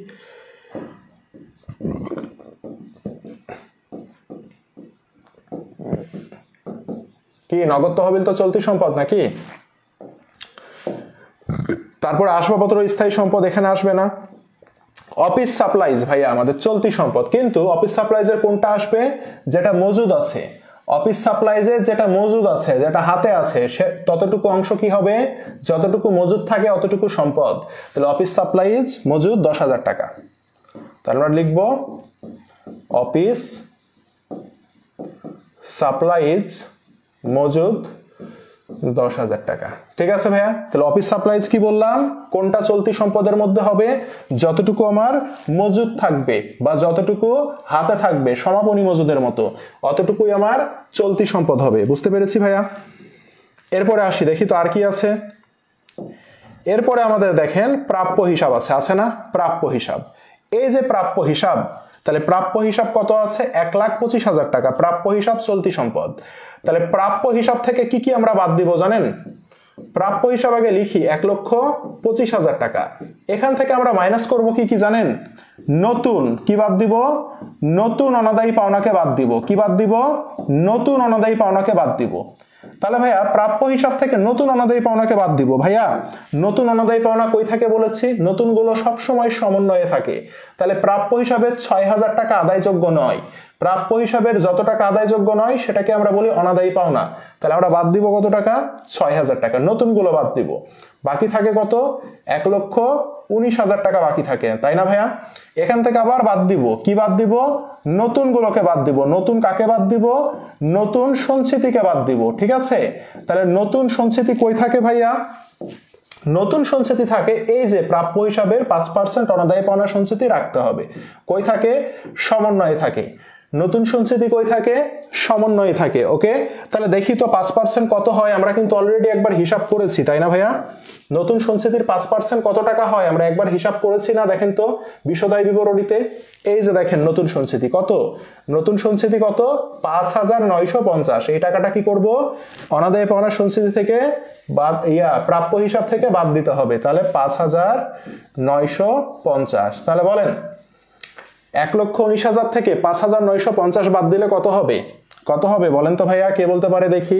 কি, নগদ তহবিল তো চলতি সম্পদ নাকি? তারপর আসবাবপত্র স্থায়ী সম্পদ এখানে আসবে না। অফিস সাপ্লাইজ ভাইয়া আমাদের চলতি সম্পদ, কিন্তু অফিস সাপ্লাইজের কোনটা আসবে? যেটা মজুদ আছে। অফিস সাপ্লাইজের যেটা মজুদ আছে, যেটা হাতে আছে, সে ততটুকু অংশ কি হবে? যতটুকু মজুদ থাকে অতটুকু সম্পদ। তাহলে অফিস সাপ্লাইজ মজুদ 10,000 টাকা। তাহলে আমরা লিখবো অফিস সাপ্লাইজ মজুদ 10,000 টাকা। ঠিক আছে ভাইয়া, তাহলে অফিস সাপ্লাইজ কি বললাম? কোনটা চলতি সম্পদের মধ্যে হবে? যতটুকু আমার মজুদ থাকবে বা যতটুকু হাতে থাকবে, সমাপনী মজুদের মতো, অতটুকুই আমার চলতি সম্পদ হবে। বুঝতে পেরেছি ভাইয়া? এরপরে আসি, দেখি তো আর কি আছে। এরপরে আমাদের দেখেন প্রাপ্য হিসাব আছে, আছে না? প্রাপ্য হিসাব, এই যে প্রাপ্য হিসাব, তাহলে প্রাপ্য হিসাব কত আছে? 1,25,000 টাকা। প্রাপ্য হিসাব চলতি সম্পদ। তাহলে প্রাপ্য হিসাব থেকে কি কি আমরা বাদ দিব জানেন? প্রাপ্য হিসাব আগে লিখি 1,25,000 টাকা। এখান থেকে আমরা মাইনাস করব কি কি জানেন? নতুন কি বাদ দিব? নতুন অনাদায়ী পাওনাকে বাদ দিব। কি বাদ দিব? নতুন অনাদায়ী পাওনাকে বাদ দিব। তাহলে ভাইয়া প্রাপ্য হিসাব থেকে নতুন অনাদায়ী পাওনাকে বাদ দিব। ভাইয়া নতুন অনাদায়ী পাওনা কই থাকে বলেছি? নতুনগুলো সবসময় সমন্বয়ে থাকে। তাহলে প্রাপ্য হিসাবে 6,000 টাকা আদায়যোগ্য নয়। প্রাপ্য হিসাবের যত টাকা আদায়যোগ্য নয় সেটাকে আমরা বলি অনাদায়ী পাওনা। তাহলে আমরা বাদ দিব কত টাকা? 6,000 টাকা। নতুনগুলো বাদ দিব, বাকি থাকে কত? 1,19,000 টাকা বাকি থাকে, তাই না ভাইয়া? এখান থেকে আবার বাদ দিব, কি বাদ দিব? নতুনগুলোকে বাদ দিব। নতুন কাকে বাদ দিব? নতুন সঞ্চিতিকে বাদ দিব। ঠিক আছে, তাহলে নতুন সঞ্চিতি কই থাকে ভাইয়া? নতুন সঞ্চিতি থাকে এই যে প্রাপ্য হিসাবের 5% অনাদায়ী পাওনা সঞ্চিতি রাখতে হবে। কই থাকে? সমন্বয়ে থাকে। নতুন সঞ্চিতি কই থাকে? সমন্বয়ে থাকে। ওকে, তাহলে দেখি তো 5% কত হয়? আমরা কিন্তু অলরেডি একবার হিসাব করেছি, তাই না ভাইয়া? নতুন সঞ্চিতির 5% কত টাকা হয় আমরা একবার হিসাব করেছি না? দেখেন তো বিশদায় বিবরণীতে, এই যে দেখেন নতুন সঞ্চিতি কত, নতুন সঞ্চিতি কত? 5,950। এই টাকাটা কি করব? অনাদায় পাওনা সঞ্চিতি থেকে বাদ, প্রাপ্য হিসাব থেকে বাদ দিতে হবে। তাহলে 5,950। তাহলে বলেন 1,19,000 থেকে 5,950 বাদ দিলে কত হবে? কত হবে বলেন তো ভাইয়া, কে বলতে পারে দেখি?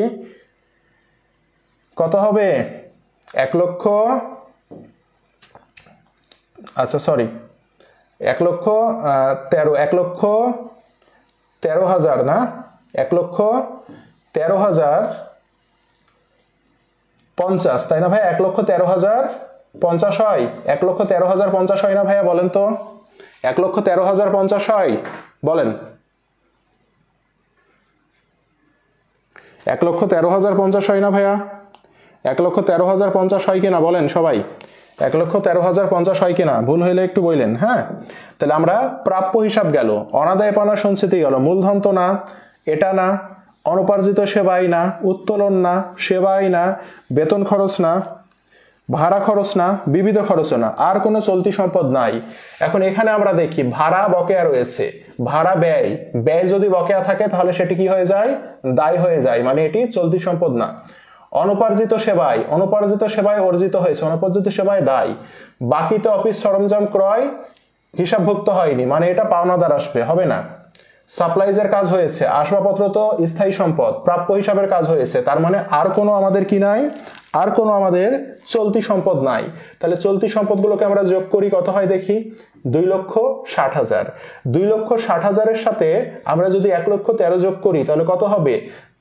কত হবে? 1 লক্ষ, আচ্ছা সরি, 1,13,000 না, 1,13,050, তাই না ভাই? 1,13,050 হয়, 1,13,050 হয় না ভাইয়া? বলেন তো 1,13,050 হয়? বলেন 1,13,050 হয় না ভাইয়া? 1,13,050 হয় কিনা বলেন সবাই? 1,13,050 হয় কিনা? ভুল হইলে একটু বললেন, হ্যাঁ। তাহলে আমরা প্রাপ্য হিসাব গেল, অনাদায় পাওনা সঞ্চিতি গেল, মূলধন তো না, এটা না, অনুপার্জিত সেবাই না, উত্তোলন না, সেবাই না, বেতন খরচ না, ভাড়া খরচ না, বিবিধ খরচ না, আর কোনো চলতি সম্পদ নাই। এখন এখানে আমরা দেখি ভাড়া বকেয়া রয়েছে, ভাড়া ব্যয়, ব্যয় যদি বকেয়া থাকে তাহলে সেটি কি হয়ে যায়? দায় হয়ে যায়, মানে এটি চলতি সম্পদ না। অনুপার্জিত সেবায়, অনুপার্জিত সেবায় অর্জিত হয়েছে, অনুপার্জিত সেবায় দায়। বাকিতে অফিস সরঞ্জাম ক্রয় হিসাবভুক্ত হয়নি, মানে এটা পাওনাদার আসবে, হবে না। সাপ্লাইজের কাজ হয়েছে, আসবাবপত্র তো স্থায়ী সম্পদ, প্রাপ্য হিসাবের কাজ হয়েছে, তার মানে আর কোনো আমাদের কি নাই? আর কোনো আমাদের চলতি সম্পদ নাই। তাহলে চলতি সম্পদগুলোকে আমরা যোগ করি, কত হয় দেখি? 2,60,000। 2,60,000-এর সাথে আমরা যদি 1,13,000 যোগ করি তাহলে কত হবে?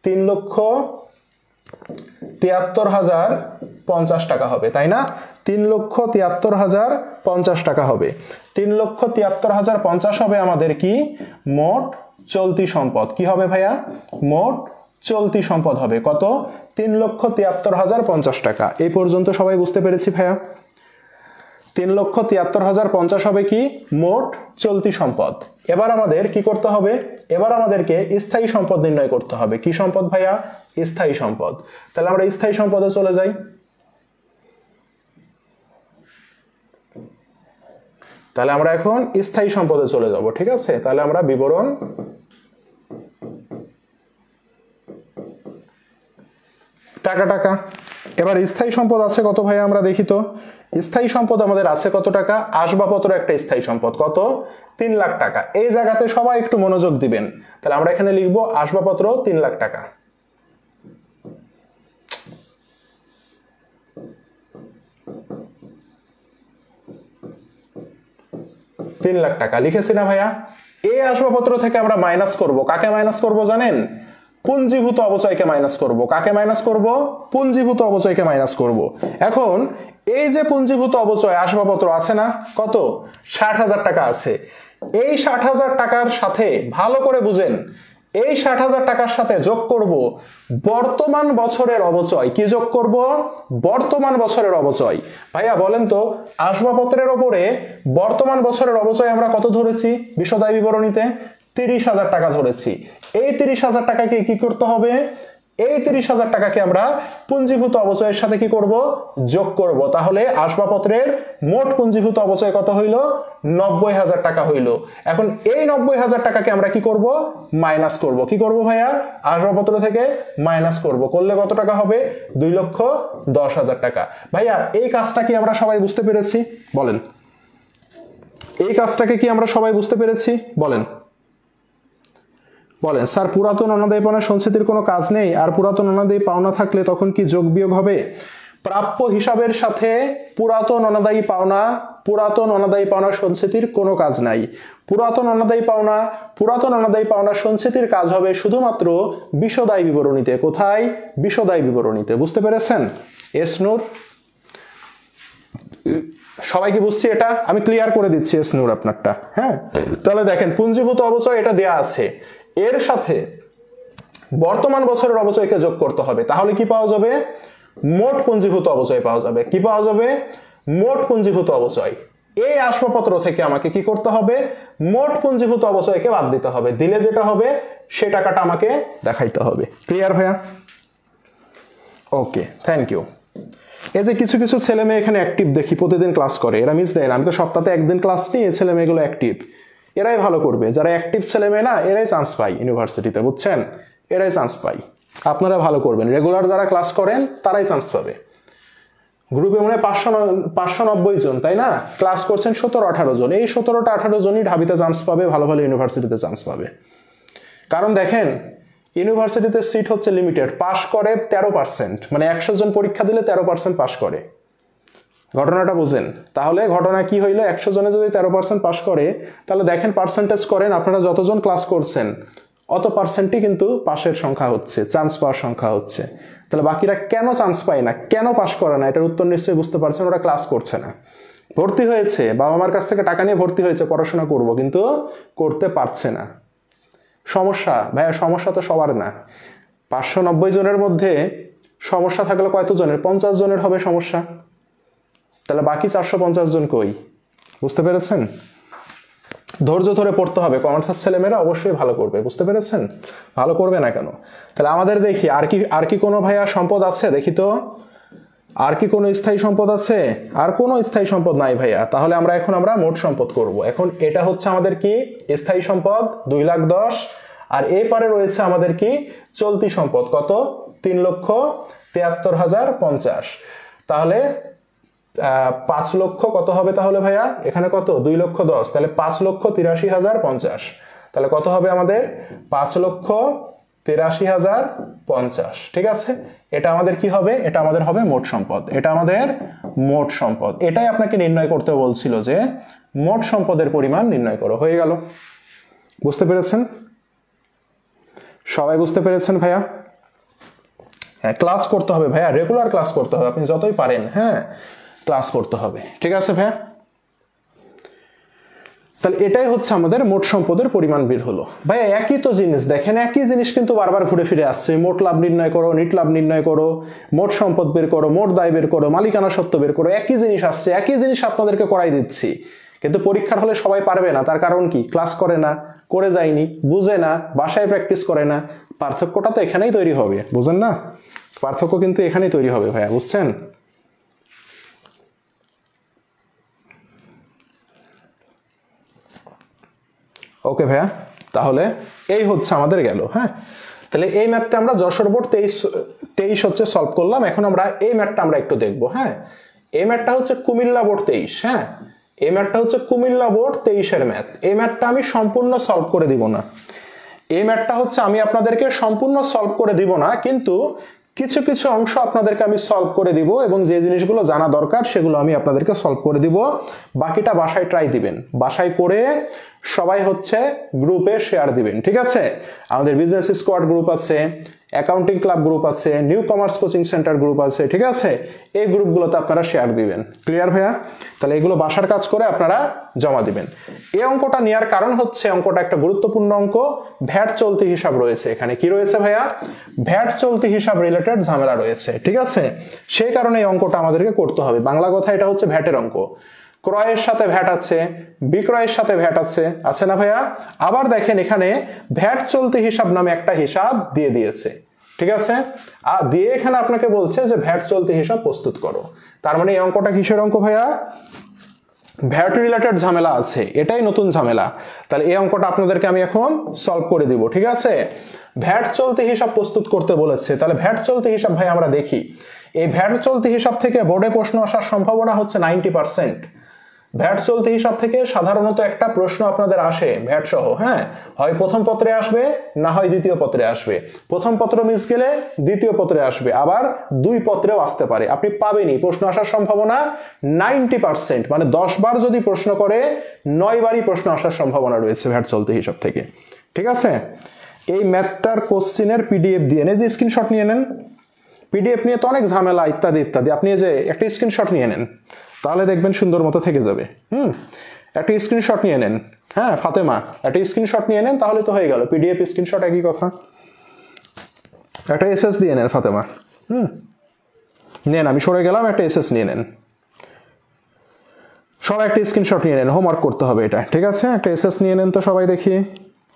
3,73,050 টাকা হবে, তাই না? 3,73,050 টাকা হবে। 3,73,050 হবে আমাদের কি? মোট চলতি সম্পদ। কি হবে ভাইয়া? মোট চলতি সম্পদ হবে কত? 3,73,050 টাকা। এই পর্যন্ত সবাই বুঝতে পেরেছি ভাইয়া? 3,73,050 হবে কি? মোট চলতি সম্পদ। এবার আমাদের কি করতে হবে? এবার আমাদেরকে স্থায়ী সম্পদ নির্ণয় করতে হবে। কি সম্পদ ভাইয়া? স্থায়ী সম্পদ। তাহলে আমরা স্থায়ী সম্পদে চলে যাই। তাহলে আমরা এখন স্থায়ী সম্পদে চলে যাব, ঠিক আছে? তাহলে আমরা বিবরণ, টাকা টাকা। এবার স্থায়ী সম্পদ আছে কত ভাইয়া? আমরা দেখি তো। স্থায়ী সম্পদ আমাদের আছে কত টাকা? আসবাবপত্র একটা স্থায়ী সম্পদ, কত? 3 লাখ টাকা। এই জায়গাতে সবাই একটু মনোযোগ দিবেন। তাহলে আমরা এখানে লিখবো আসবাবপত্র 3 লাখ টাকা। 3 লাখ টাকা লিখেছি না ভাইয়া? এই আসবাবপত্র থেকে আমরা মাইনাস করব, কাকে মাইনাস করব জানেন? পুঞ্জীভূত অবচয়কে মাইনাস করব। কাকে মাইনাস করব? পুঞ্জীভূত অবচয়কে মাইনাস করব। এখন এই যে পুঞ্জীভূত অবচয় আসবাবপত্র আছে না, কত? 60,000 টাকা আছে। এই 60,000 টাকার সাথে ভালো করে বুঝেন, এই 60,000 টাকার সাথে যোগ করব বর্তমান বছরের অবচয়। কি যোগ করব? বর্তমান বছরের অবচয়। ভাইয়া বলেন তো, আসবাবপত্রের উপরে বর্তমান বছরের অবচয় আমরা কত ধরেছি বিশদায় বিবরণীতে? 30,000 টাকা ধরেছি। এই 30,000 টাকাকে কি করতে হবে? এই 30,000 টাকাকে আমরা পুঞ্জীভূত অবচয়ের সাথে কি করব? যোগ করব। তাহলে আসবাবপত্রের মোট পুঞ্জীভূত অবচয় কত হইল? 90,000 টাকা হইল। এখন এই 90,000 টাকাকে আমরা কি করব? মাইনাস করব। কি করব ভাইয়া? আসবাবপত্র থেকে মাইনাস করব। করলে কত টাকা হবে? 2,10,000 টাকা। ভাইয়া এই কাজটা কি আমরা সবাই বুঝতে পেরেছি? বলেন, এই কাজটাকে কি আমরা সবাই বুঝতে পেরেছি? বলেন বলেন। স্যার পুরাতন অনাদায়ী পাওনা সঞ্চিতির কোনো কাজ নেই, আর পুরাতন অনাদায়ী পাওনা থাকলে তখন কি যোগ বিয়োগ হবে? প্রাপ্য হিসাবের সাথে পুরাতন অনাদায়ী পাওনা সঞ্চিতির কোনো কাজ নাই। পুরাতন অনাদায়ী পাওনা সঞ্চিতির কাজ হবে শুধুমাত্র বিশদায় বিবরণীতে। কোথায়? বিশদায় বিবরণীতে। বুঝতে পেরেছেন? এসনুর সবাই কি বুঝছি? এটা আমি ক্লিয়ার করে দিচ্ছি এসনুর আপনারটা। হ্যাঁ, তাহলে দেখেন পুঞ্জীভূত অবচয় এটা দেয়া আছে, এর সাথে বর্তমান বছরের অবচয়কে যোগ করতে হবে। তাহলে কি পাওয়া যাবে? মোট পুঞ্জীভূত অবচয় পাওয়া যাবে। কি পাওয়া যাবে? মোট পুঞ্জীভূত অবচয়। এই আসবাবপত্র থেকে আমাকে কি করতে হবে, মোট পুঞ্জীভূত অবচয়কে বাদ দিতে হবে, দিলে যেটা হবে সে টাকাটা আমাকে দেখাইতে হবে। ক্লিয়ার ভাইয়া? ওকে, থ্যাংক ইউ। এই যে কিছু কিছু ছেলে মেয়ে এখানে অ্যাক্টিভ দেখি, প্রতিদিন ক্লাস করে, এরা মিস দেয় না। আমি তো সপ্তাহে একদিন ক্লাস নিই, এই ছেলে মেয়েগুলো অ্যাক্টিভ, এরাই ভালো করবে। যারা অ্যাক্টিভ ছেলে মেয়ে না, এরাই চান্স পায় ইউনিভার্সিটিতে, বুঝছেন? এরাই চান্স পায়। আপনারা ভালো করবেন, রেগুলার যারা ক্লাস করেন তারাই চান্স পাবে। গ্রুপে মনে হয় 590 জন, তাই না? ক্লাস করছেন 17-18 জন, এই 17-18 জনই ঢাবিতে চান্স পাবে, ভালো ভালো ইউনিভার্সিটিতে চান্স পাবে। কারণ দেখেন, ইউনিভার্সিটিতে সিট হচ্ছে লিমিটেড, পাস করে 13%, মানে 100 জন পরীক্ষা দিলে 13% পাস করে। ঘটনাটা বুঝেন? তাহলে ঘটনা কি হইলো, 100 জনে যদি 13% পাস করে, তাহলে দেখেন পার্সেন্টেজ করেন, আপনারা যতজন ক্লাস করছেন অত পার্সেন্টই কিন্তু পাশের সংখ্যা হচ্ছে, চান্স পাওয়ার সংখ্যা হচ্ছে। তাহলে বাকিরা কেন চান্স পায় না, কেন পাস করে না, এটার উত্তর নিশ্চয়ই বুঝতে পারছেন, ওরা ক্লাস করছে না। ভর্তি হয়েছে, বাবা মার কাছ থেকে টাকা নিয়ে ভর্তি হয়েছে, পড়াশোনা করব, কিন্তু করতে পারছে না। সমস্যা ভাইয়া, সমস্যা তো সবার না। 590 জনের মধ্যে সমস্যা থাকলে কত জনের? 50 জনের হবে সমস্যা। তাহলে বাকি 450 জন কই? বুঝতে পেরেছেন? ধৈর্য ধরে পড়তে হবে। কমার্সের ছেলেমেয়েরা অবশ্যই ভালো করবে, বুঝতে পেরেছেন? ভালো করবে না কেন? তাহলে আমাদের দেখি আর কি কোনো ভাইয়া সম্পদ আছে, দেখি তো। আর কি কোনো স্থায়ী সম্পদ আছে? আর কোনো স্থায়ী সম্পদ নাই ভাইয়া। তাহলে আমরা মোট সম্পদ করব। এখন এটা হচ্ছে আমাদের কি স্থায়ী সম্পদ 2,10,000, আর এই পারে রয়েছে আমাদের কি চলতি সম্পদ, কত? 3,73,050। তাহলে 5 লক্ষ কত হবে তাহলে ভাইয়া? এখানে কত? 2,10,000, তাহলে 5,83,050। তাহলে কত হবে আমাদের? 5,83,050। ঠিক আছে, এটা আমাদের কি হবে? এটা আমাদের হবে মোট সম্পদ। এটা আমাদের মোট সম্পদ। এটাই আপনাকে নির্ণয় করতে বলছিল, যে মোট সম্পদের পরিমাণ নির্ণয় করো। হয়ে গেল? বুঝতে পেরেছেন? সবাই বুঝতে পেরেছেন ভাইয়া? হ্যাঁ, ক্লাস করতে হবে ভাইয়া, রেগুলার ক্লাস করতে হবে, আপনি যতই পারেন, হ্যাঁ ক্লাস করতে হবে। ঠিক আছে ভাইয়া? তাহলে এটাই হচ্ছে আমাদের মোট সম্পদের পরিমাণ বের হলো। ভাইয়া একই তো জিনিস, দেখেন একই জিনিস কিন্তু বারবার ঘুরে ফিরে আসছে। মোট লাভ নির্ণয় করো, নিট লাভ নির্ণয় করো, মোট সম্পদ বের করো, মোট দায় বের করো, মালিকানা সত্ত্ব বের করো, একই জিনিস আসছে, একই জিনিস আপনাদেরকে করাই দিচ্ছি। কিন্তু পরীক্ষার হলে সবাই পারবে না, তার কারণ কি? ক্লাস করে না, করে যায়নি, বুঝে না, বাসায় প্র্যাকটিস করে না। পার্থক্যটা তো এখানেই তৈরি হবে, বুঝেন না? পার্থক্য কিন্তু এখানেই তৈরি হবে ভাইয়া, বুঝছেন? ওকে ভাইয়া, তাহলে এই হচ্ছে আমাদের গেল। হ্যাঁ, তাহলে এই ম্যাথটা আমরা যশোর বোর্ড 23 হচ্ছে সলভ করলাম। এখন আমরা এই ম্যাথটা আমরা একটু দেখবো। হ্যাঁ, এই ম্যাথটা হচ্ছে কুমিল্লা বোর্ড 23। হ্যাঁ, এই ম্যাথটা হচ্ছে কুমিল্লা বোর্ড 23-এর ম্যাথ। এই ম্যাথটা আমি সম্পূর্ণ সলভ করে দিব না। এই ম্যাথটা হচ্ছে আমি আপনাদেরকে সম্পূর্ণ সলভ করে দিব না, কিন্তু কিছু কিছু অংশ আপনাদেরকে আমি সলভ করে দিব, এবং যে জিনিসগুলো জানা দরকার সেগুলো আমি আপনাদেরকে সলভ করে দিব। বাকিটা বাসায় ট্রাই দিবেন, বাসায় করে সবাই হচ্ছে গ্রুপে শেয়ার দিবেন। ঠিক আছে? আমাদের বিজনেস স্কোয়াড গ্রুপ আছে, অ্যাকাউন্টিং ক্লাব গ্রুপ আছে, new commerce coaching centre group আছে। ঠিক আছে? এই গ্রুপগুলোতে আপনারা শেয়ার দিবেন। ক্লিয়ার ভাইয়া? তাহলে এগুলো বাসার কাজ করে আপনারা জমা দিবেন। এই অঙ্কটা নেওয়ার কারণ হচ্ছে, অঙ্কটা একটা গুরুত্বপূর্ণ অঙ্ক। ভ্যাট চলতি হিসাব রয়েছে এখানে। কি রয়েছে ভাইয়া? ভ্যাট চলতি হিসাব রিলেটেড ঝামেলা রয়েছে। ঠিক আছে? সেই কারণে এই অঙ্কটা আমাদেরকে করতে হবে। বাংলা কথা, এটা হচ্ছে ভ্যাটের অঙ্ক। ক্রয়ের সাথে ভ্যাট আছে, বিক্রয়ের সাথে ভ্যাট আছে না ভাইয়া? আবার দেখেন এখানে ভ্যাট চলতি হিসাব নামে একটা হিসাব দিয়ে দিয়েছে। ঠিক আছে? আর দিয়ে এখানে আপনাকে বলছে যে ভ্যাট চলতি হিসাব প্রস্তুত করো। তার মানে এই অঙ্কটা কিসের অঙ্ক ভাইয়া? ভ্যাট রিলেটেড ঝামেলা আছে, এটাই নতুন ঝামেলা। তাহলে এই অঙ্কটা আপনাদেরকে আমি এখন সলভ করে দিব। ঠিক আছে? ভ্যাট চলতি হিসাব প্রস্তুত করতে বলেছে। তাহলে ভ্যাট চলতি হিসাব ভাই আমরা দেখি। এই ভ্যাট চলতি হিসাব থেকে বোর্ডে প্রশ্ন আসার সম্ভাবনা হচ্ছে 90%। ভ্যাট চলতি হিসাব থেকে সাধারণত একটা প্রশ্ন আপনাদের আসে ভ্যাট সহ। হ্যাঁ, হয় প্রথম পত্রে আসবে, না হয় দ্বিতীয় পত্রে আসবে। প্রথম পত্র মিস গেলে দ্বিতীয় পত্রে আসবে, আবার 2 পত্রেও আসতে পারে। আপনি পাবেনই, প্রশ্ন আসার সম্ভাবনা 90%। মানে 10 বার যদি প্রশ্ন করে 9 বারই প্রশ্ন আসার সম্ভাবনা রয়েছে ভ্যাট চলতি হিসাব থেকে। ঠিক আছে? এই ম্যাথটার কোশ্চেনের পিডিএফ দিয়ে নেন, যে স্ক্রিনশট নিয়ে নেন। পিডিএফ নিয়ে তো অনেক ঝামেলা, ইত্যাদি ইত্যাদি। আপনি যে একটা স্ক্রিনশট নিয়ে নেন, তাহলে দেখবেন সুন্দর মতো থেকে যাবে। একটা স্ক্রিনশট নিয়ে নেন। হ্যাঁ ফাতেমা, একটা স্ক্রিনশট নিয়ে নেন, তাহলে তো হয়ে গেল। পিডিএফ স্ক্রিনশট একই কথা। একটা এসএস দিয়ে নেন ফাতেমা। নেন, আমি সরে গেলাম, একটা এসএস নিয়ে নেন। সবাই একটা স্ক্রিনশট নিয়ে নেন, হোমওয়ার্ক করতে হবে এটা, ঠিক আছে? একটা এসএস নিয়ে নেন তো সবাই, দেখি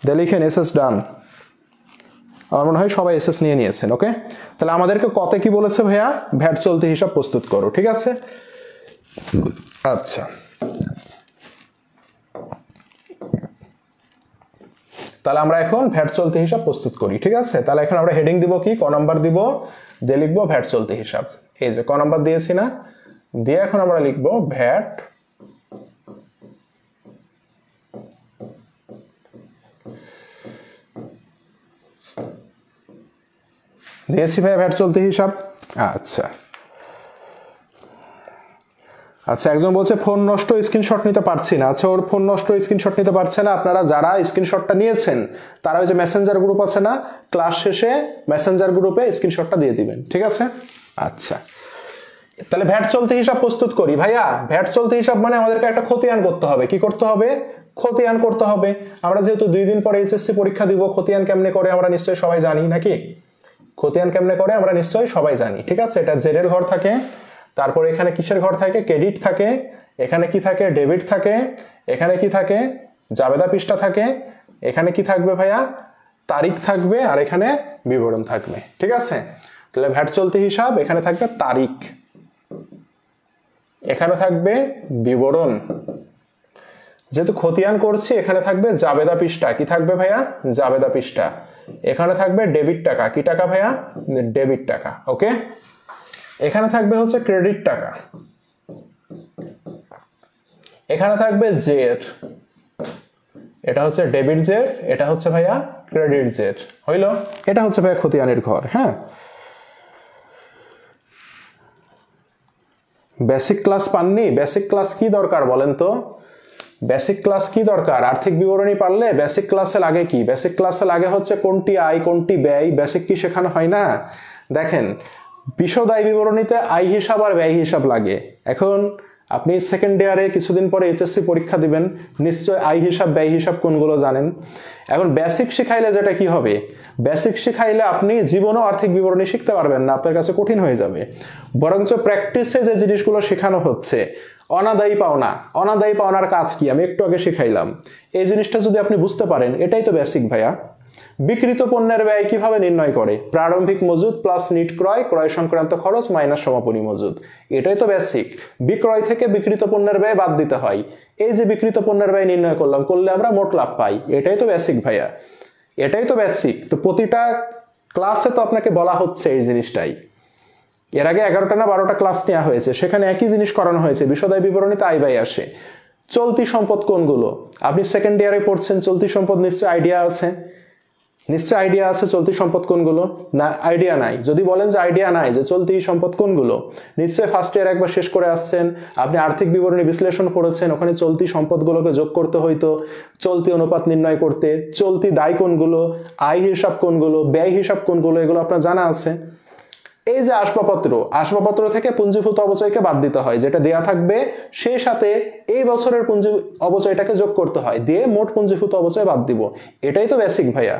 দে লিখেন এসএস ডান। আমার মনে হয় সবাই এসএস নিয়ে নিয়েছেন। ওকে, তাহলে আমাদেরকে কত কি বলেছে ভাইয়া? ভ্যাট চলতি হিসাব প্রস্তুত করো, ঠিক আছে? আচ্ছা, তাহলে আমরা এখন ভ্যাট চলতি হিসাব প্রস্তুত করি, ঠিক আছে? তাহলে এখন আমরা হেডিং দিব কি, ক নাম্বার দিব, দিয়ে লিখবো ভ্যাট চলতি হিসাব। এই যে ক নাম্বার দিয়েছি না, দিয়ে এখন আমরা লিখবো ভ্যাট দিয়েছি ভাই ভ্যাট চলতি হিসাব। আচ্ছা আচ্ছা, একজন বলছে ফোন নষ্ট, স্ক্রিনশট নিতে পারছি না। আচ্ছা, ওর ফোন নষ্ট, স্ক্রিনশট নিতে পারছে না। আপনারা যারা স্ক্রিনশটটা নিয়েছেন তারা ওই যে মেসেঞ্জার গ্রুপ আছে না, ক্লাস শেষে মেসেঞ্জার গ্রুপে স্ক্রিনশটটা দিয়ে দিবেন, ঠিক আছে? আচ্ছা, তাহলে ভ্যাট চলতি হিসাব প্রস্তুত করি। ভাইয়া ভ্যাট চলতি হিসাব মানে আমাদেরকে একটা খতিয়ান করতে হবে। কি করতে হবে? খতিয়ান করতে হবে। আমরা যেহেতু 2 দিন পরে এইচএসসি পরীক্ষা দিব, খতিয়ান কেমনে করে আমরা নিশ্চয়ই সবাই জানি নাকি? খতিয়ান কেমনে করে আমরা নিশ্চয়ই সবাই জানি, ঠিক আছে? এটা জেরের ঘর থাকে, তারপর এখানে কিসের ঘর থাকে? ক্রেডিট থাকে, এখানে কি থাকে? ডেবিট থাকে, এখানে কি থাকে? জাবেদা পৃষ্ঠা থাকে, এখানে কি থাকবে ভাইয়া? তারিখ থাকবে, আর এখানে বিবরণ থাকবে, ঠিক আছে? তাহলে ভ্যাট চলতি হিসাব, এখানে থাকবে তারিখ, এখানে থাকবে বিবরণ। যেহেতু খতিয়ান করছি এখানে থাকবে জাবেদা পৃষ্ঠা। কি থাকবে ভাইয়া? জাবেদা পৃষ্ঠা। এখানে থাকবে ডেবিট টাকা। কি টাকা ভাইয়া? ডেবিট টাকা। ওকে, এখানে থাকবে হচ্ছে ক্রেডিট টাকা, এখানে থাকবে জের, এটা হচ্ছে ডেবিট জের, এটা হচ্ছে ভাইয়া ক্রেডিট জের। হইল? এটা হচ্ছে ভাইয়া খতিয়ানের ঘর। হ্যাঁ, বেসিক ক্লাস পাননি? বেসিক ক্লাস কি দরকার বলেন তো? বেসিক ক্লাস কি দরকার? আর্থিক বিবরণী পারলে বেসিক ক্লাসে লাগে কি? বেসিক ক্লাসে লাগে হচ্ছে কোনটি আয় কোনটি ব্যয়। বেসিক কি শেখানো হয় না? দেখেন, বিশদ আয় বিবরণীতে আয় হিসাব আর ব্যয় হিসাব লাগে। এখন আপনি সেকেন্ড ইয়ারে কিছুদিন পরে এইচএসসি পরীক্ষা দিবেন, নিশ্চয় আয় হিসাব ব্যয় হিসাব কোনগুলো জানেন। এখন বেসিক শিখাইলে যেটা কি হবে, বেসিক শিখাইলে আপনি জীবনেও আর্থিক বিবরণী শিখতে পারবেন না, আপনার কাছে কঠিন হয়ে যাবে। বরঞ্চ প্র্যাকটিসে যে জিনিসগুলো শেখানো হচ্ছে, অনাদায়ী পাওনা, অনাদায়ী পাওনার কাজ কি আমি একটু আগে শিখাইলাম, এই জিনিসটা যদি আপনি বুঝতে পারেন, এটাই তো বেসিক ভাইয়া। বিক্রিত পণ্যের ব্যয় কিভাবে নির্ণয় করে? প্রারম্ভিক মজুদ প্লাস নিট ক্রয়, ক্রয় সংক্রান্ত খরচ মাইনাস সমাপনী মজুদ, এটাই তো বেসিক। বিক্রয় থেকে বিক্রিত পণ্যের ব্যয় বাদ দিতে হয়। এই যে বিক্রিত পণ্যের ব্যয় নির্ণয় করলাম, করলে আমরা মোট লাভ পাই, এটাই তো বেসিক ভাইয়া, এটাই তো বেসিক। তো প্রতিটা ক্লাসে তো আপনাকে বলা হচ্ছে এই জিনিসটাই। এর আগে 11টা না 12টা ক্লাস নেওয়া হয়েছে, সেখানে একই জিনিস করানো হয়েছে। বিশদায় বিবরণীতে আয় ব্যয় আসে। চলতি সম্পদ কোনগুলো? আপনি সেকেন্ড ইয়ারে পড়ছেন, চলতি সম্পদ নিশ্চয় আইডিয়া আছে, নিশ্চয় আইডিয়া আছে চলতি সম্পদ কোনগুলো? না, আইডিয়া নাই। যদি বলেন যে আইডিয়া নাই যে চলতি সম্পদ কোনগুলো, নিশ্চয় ফার্স্ট ইয়ার একবার শেষ করে আসছেন, আপনি আর্থিক বিবরণী বিশ্লেষণ পড়েছেন, ওখানে চলতি সম্পদগুলোকে যোগ করতে হইতো চলতি অনুপাত নির্ণয় করতে। চলতি দায় কোনগুলো, আয় হিসাব কোনগুলো, ব্যয় হিসাব কোনগুলো, এগুলো আপনার জানা আছে। এই যে আসবাবপত্র, আসবাবপত্র থেকে পুঞ্জীভূত অবচয়কে বাদ দিতে হয়, যেটা দেয়া থাকবে সেই সাথে এই বছরের পুঞ্জি অবচয়টাকে যোগ করতে হয়, দিয়ে মোট পুঞ্জীভূত অবচয় বাদ দিব। এটাই তো বেসিক ভাইয়া।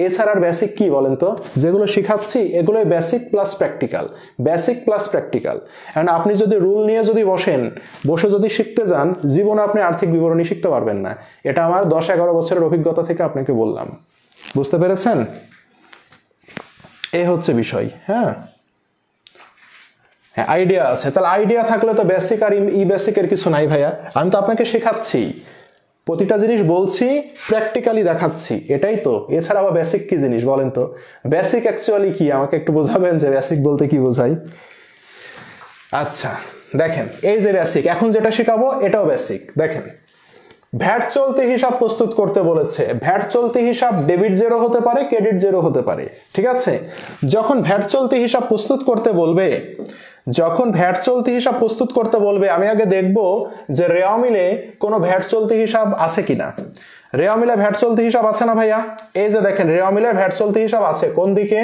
এছাড়া বেসিক কি বলেন তো? যেগুলো শিখাচ্ছি এগুলোই basic plus practical, basic plus practical. এখন আপনি যদি রুল নিয়ে যদি বসে যদি শিখতে যান, জীবনে আপনি আর্থিক বিবরণী শিখতে পারবেন না। এটা আমার 10-11 বছরের অভিজ্ঞতা থেকে আপনাকে বললাম। বুঝতে পেরেছেন? এই হচ্ছে বিষয়। হ্যাঁ, আইডিয়া আছে, তাহলে আইডিয়া থাকলে তো বেসিক আর ই বেসিকের কিছু নাই ভাইয়া। আমি তো আপনাকে শেখাচ্ছি, প্রতিটা জিনিস বলছি, প্র্যাকটিক্যালি দেখাচ্ছি, এটাই তো। এছাড়া আবার বেসিক কি জিনিস বলেন তো? বেসিক অ্যাকচুয়ালি কি আমাকে একটু বোঝাবেন যে বেসিক বলতে কি বোঝাই? আচ্ছা দেখেন, এই যে বেসিক, এখন যেটা শেখাবো এটাও বেসিক। দেখেন, ভ্যাট চলতি হিসাব প্রস্তুত করতে বলেছে। ভ্যাট চলতি হিসাব ডেবিট জেরো হতে পারে, ক্রেডিট জেরো হতে পারে, ঠিক আছে? যখন ভ্যাট চলতি হিসাব প্রস্তুত করতে বলবে, যখন ভ্যাট চলতি হিসাব প্রস্তুত করতে বলবে, আমি আগে দেখব যে রেওয়া মিলে কোনো ভ্যাট চলতি হিসাব আছে কিনা। রেওয়া মিলে ভ্যাট চলতি হিসাব আছে না ভাইয়া? এই যে দেখেন, রেওয়া মিলের ভ্যাট চলতি হিসাব আছে কোন দিকে?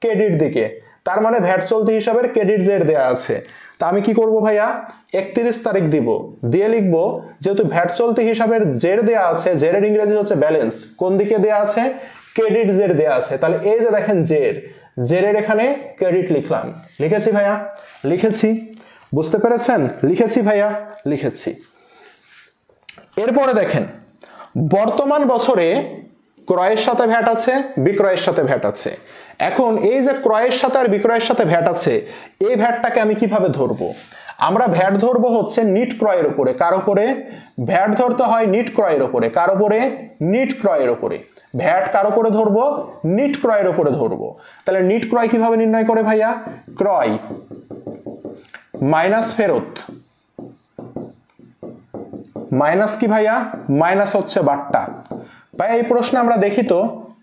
ক্রেডিট দিকে। তার মানে ভ্যাট চলতি হিসাবের ক্রেডিট জের দেয়া আছে। তা আমি কি করব ভাইয়া? 31 তারিখ দিব, দিয়ে লিখবো যেহেতু ভ্যাট চলতি হিসাবের জের দেয়া আছে, জেরের ইংরেজি হচ্ছে ব্যালেন্স, কোন দিকে দেয়া আছে? ক্রেডিট জের দেয়া আছে। তাহলে এই যে দেখেন জের, জেরের এখানে ক্রেডিট লিখলাম। লিখেছি ভাইয়া? লিখেছি। বুঝতে পেরেছেন? লিখেছি ভাইয়া? লিখেছি। এরপরে দেখেন বর্তমান বছরে ক্রয়ের সাথে ভ্যাট আছে, বিক্রয়ের সাথে ভ্যাট আছে। এখন এই যে ক্রয়ের সাথে আর বিক্রয়ের সাথে ভ্যাট আছে, এই ভ্যাটটাকে আমি কিভাবে ধরবো? আমরা ভ্যাট ধরবো হচ্ছে নিট ক্রয়ের উপরে। কার উপরে? ভ্যাট ধরতে হয় নিট ক্রয়ের উপরে। কার উপরে? নিট ক্রয়ের উপরে। ভ্যাট কার উপরে ধরবো? নিট ক্রয়ের উপরে ধরবো। তাহলে নিট ক্রয় কিভাবে নির্ণয় করে ভাইয়া? ক্রয় মাইনাস ফেরত, মাইনাস কি ভাইয়া? মাইনাস হচ্ছে বাট্টা। ভাই এই প্রশ্নে আমরা দেখি তো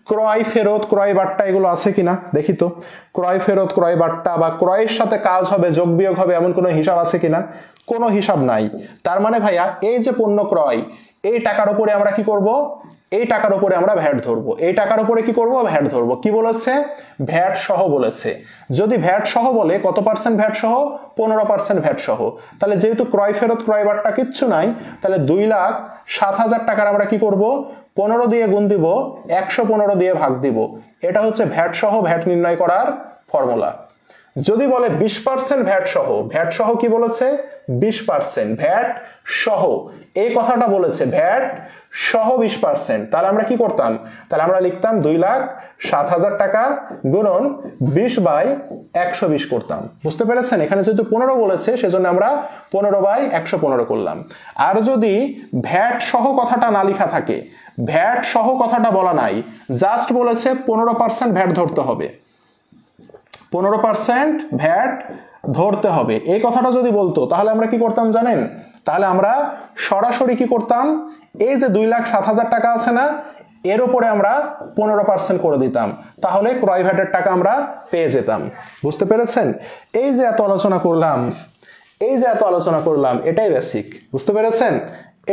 ক্রয় ফেরত ক্রয় বাট্টা এগুলো আছে কিনা দেখি তো। ক্রয় ফেরত ক্রয় বাট্টা বা ক্রয়ের সাথে কাজ হবে যোগ বিয়োগ হবে এমন কোনো হিসাব আছে কিনা? কোনো হিসাব নাই। তার মানে ভাইয়া এই যে পণ্য ক্রয়, এই টাকার উপরে আমরা কি করব? এই টাকার উপরে আমরা ভ্যাট ধরবো। এই টাকার উপরে কি করব? ভ্যাট ধরবো। কি বলেছে? ভ্যাট সহ বলেছে। যদি ভ্যাট সহ বলে কত পার্সেন্ট ভ্যাট সহ? 15% ভ্যাট সহ। তাহলে যেহেতু ক্রয় ফেরত ক্রয় বাট্টা কিচ্ছু নাই, তাহলে 2,07,000 টাকার আমরা কি করব? 15 দিয়ে গুণ দিব, 115 দিয়ে ভাগ দিব। এটা হচ্ছে ভ্যাট সহ ভ্যাট নির্ণয় করার ফর্মুলা। যদি বলে 20% ভ্যাট সহ, ভ্যাট সহ কি বলেছে? 20% ভ্যাট সহ, এই কথাটা বলেছে ভ্যাট সহ 20%। তাহলে আমরা কি করতাম? তাহলে আমরা লিখতাম 2,07,000 টাকা গুণন 20/120 করতাম। বুঝতে পেরেছেন? এখানে যেহেতু 15 বলেছে সেজন্য আমরা 15/115 করলাম। আর যদি ভ্যাট সহ কথাটা না লেখা থাকে, ভ্যাট সহ কথাটা বলা নাই, জাস্ট বলেছে 15% ভ্যাট ধরতে হবে, 15% ভ্যাট ধরতে হবে, এই কথাটা যদি বলতো তাহলে আমরা কি করতাম জানেন? তাহলে আমরা সরাসরি কি করতাম? এই যে 2,07,000 টাকা আছে না, এর উপরে আমরা 15% করে দিতাম, তাহলে ক্রয় ভ্যাটের টাকা আমরা পেয়ে যেতাম। বুঝতে পেরেছেন? এই যে এত আলোচনা করলাম, এই যে এত আলোচনা করলাম, এটাই বেসিক। বুঝতে পেরেছেন?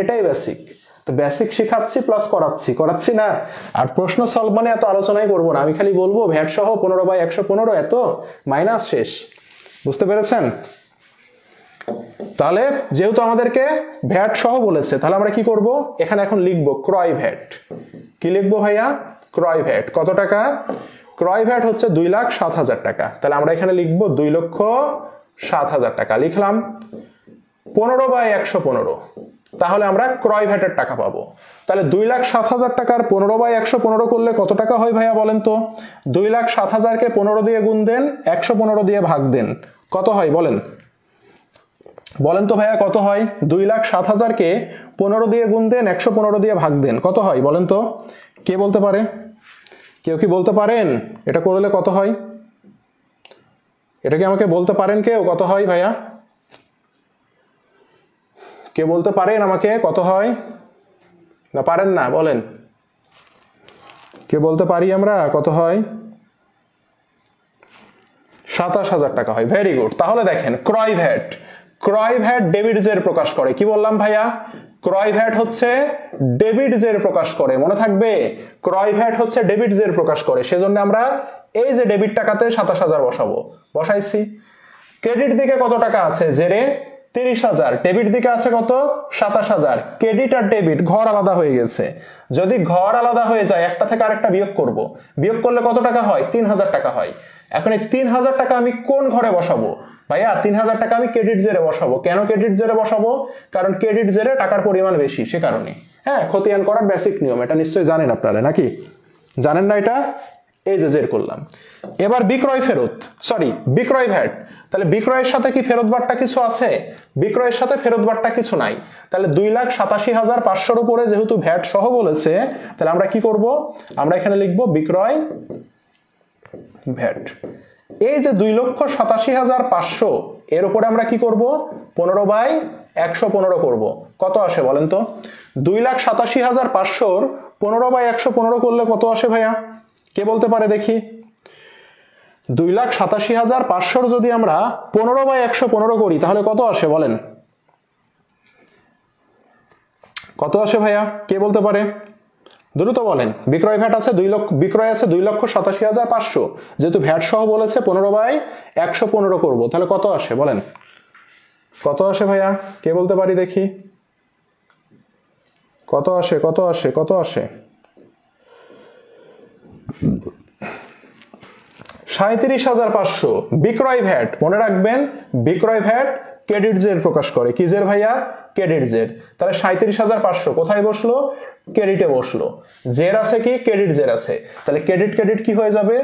এটাই বেসিক। তো বেসিক শেখাচ্ছি প্লাস করাচ্ছি না। আর প্রশ্ন সলভ মানে এত আলোচনাই করবো না, আমি খালি বলবো ভ্যাট সহ 15/115 এত মাইনাস শেষ। বুঝতে পেরেছেন? তাহলে যেহেতু আমাদেরকে ভ্যাট সহ বলেছে, তাহলে আমরা কি করব? এখানে এখন লিখবো ক্রয় ভ্যাট। কি লিখবো ভাইয়া? ক্রয় ভ্যাট। কত টাকা? ক্রয় ভ্যাট হচ্ছে 2,07,000 টাকা। তাহলে আমরা এখানে লিখবো 2,07,000 টাকা। লিখলাম 15/115, তাহলে আমরা ক্রয় ভ্যাটের টাকা পাবো। তাহলে 2,07,000 টাকার 15/115 করলে কত টাকা হয় ভাইয়া বলেন তো? 2,07,000-কে 15 দিয়ে গুণ দেন, 115 দিয়ে ভাগ দেন, কত হয় বলেন? বলেন তো ভাইয়া কত হয়? 2,07,000-কে 15 দিয়ে গুণ দেন, 115 দিয়ে ভাগ দেন, কত হয় বলেন তো? কে বলতে পারে? কেউ কি বলতে পারেন এটা করলে কত হয়? এটা কি আমাকে বলতে পারেন কেউ কত হয় ভাইয়া? কে বলতে পারেন আমাকে কত হয়? না পারেন না, বলেন। কে বলতে পারি আমরা কত হয়? 27,000 টাকা হয়। Very good. তাহলে দেখেন ক্রয় ভ্যাট, ক্রয় ভ্যাট ডেবিট জের প্রকাশ করে। কি বললাম ভাইয়া? ক্রয় ভ্যাট হচ্ছে ডেবিট জের প্রকাশ করে, মনে থাকবে? ক্রয় ভ্যাট হচ্ছে ডেবিট জের প্রকাশ করে, সেজন্য আমরা এই যে ডেবিট টাকাতে 27,000 বসাবো, বসাইছি। ক্রেডিট দিকে কত টাকা আছে? জেরে 30,000, ডেবিট দিকে আছে কত? 27,000। ক্রেডিট আর ডেবিট ঘর আলাদা হয়ে গেছে। যদি ঘর আলাদা হয়ে যায়, একটা থেকে আরেকটা বিয়োগ করব, বিয়োগ করলে কত টাকা হয়? 3,000 টাকা হয়। এখন এই 3,000 টাকা আমি কোন ঘরে বসাবো ভাইয়া? 3,000 টাকা আমি ক্রেডিট জেরে বসাবো। কেন ক্রেডিট জেরে বসাবো? কারণ ক্রেডিট জেরে টাকার পরিমাণ বেশি, সে কারণে। হ্যাঁ, খতিয়ান করার বেসিক নিয়ম, এটা নিশ্চয়ই জানেন আপনারা, নাকি জানেন না এটা? এই যে জের করলাম। এবার বিক্রয় ফেরত, সরি বিক্রয় ভ্যাট। তাহলে বিক্রয়ের সাথে কি ফেরত বাট্টা কিছু আছে? বিক্রয়ের সাথে ফেরত বাট্টা কিছু নাই। তাহলে 2,87,500-র উপরে যেহেতু ভ্যাট সহ বলেছে, তাহলে আমরা কি করব? আমরা এখানে লিখবো বিক্রয় ভ্যাট। এই যে 2,87,500 এর উপরে আমরা কি করব? 15/115 করব। কত আসে বলেন তো? 2,87,500-র 15/115 করলে কত আসে ভাইয়া? কে বলতে পারে দেখি? 2,87,500-র যদি আমরা 15/115 করি তাহলে কত আসে বলেন? কত আসে ভাইয়া? কে বলতে পারে? দ্রুত বলেন। বিক্রয় ভ্যাট আছে 2 লক্ষ, বিক্রয় আছে 2,87,500, যেহেতু ভ্যাট সহ বলেছে 15/115 করব, তাহলে কত আসে বলেন? কত আসে ভাইয়া? কে বলতে পারি দেখি? কত আসে? কত আসে? কত আসে? 37,500 বিক্রয় ভ্যাট। মনে রাখবেন বিক্রয় ভ্যাট ক্রেডিট জের প্রকাশ করে। কি জের ভাইয়া? ক্রেডিট জের। তাহলে 37,500 কোথায় বসলো? ক্রেডিটে বসলো। জের আছে কি? ক্রেডিট জের আছে। তাহলে ক্রেডিট ক্রেডিট কি হয়ে যাবে?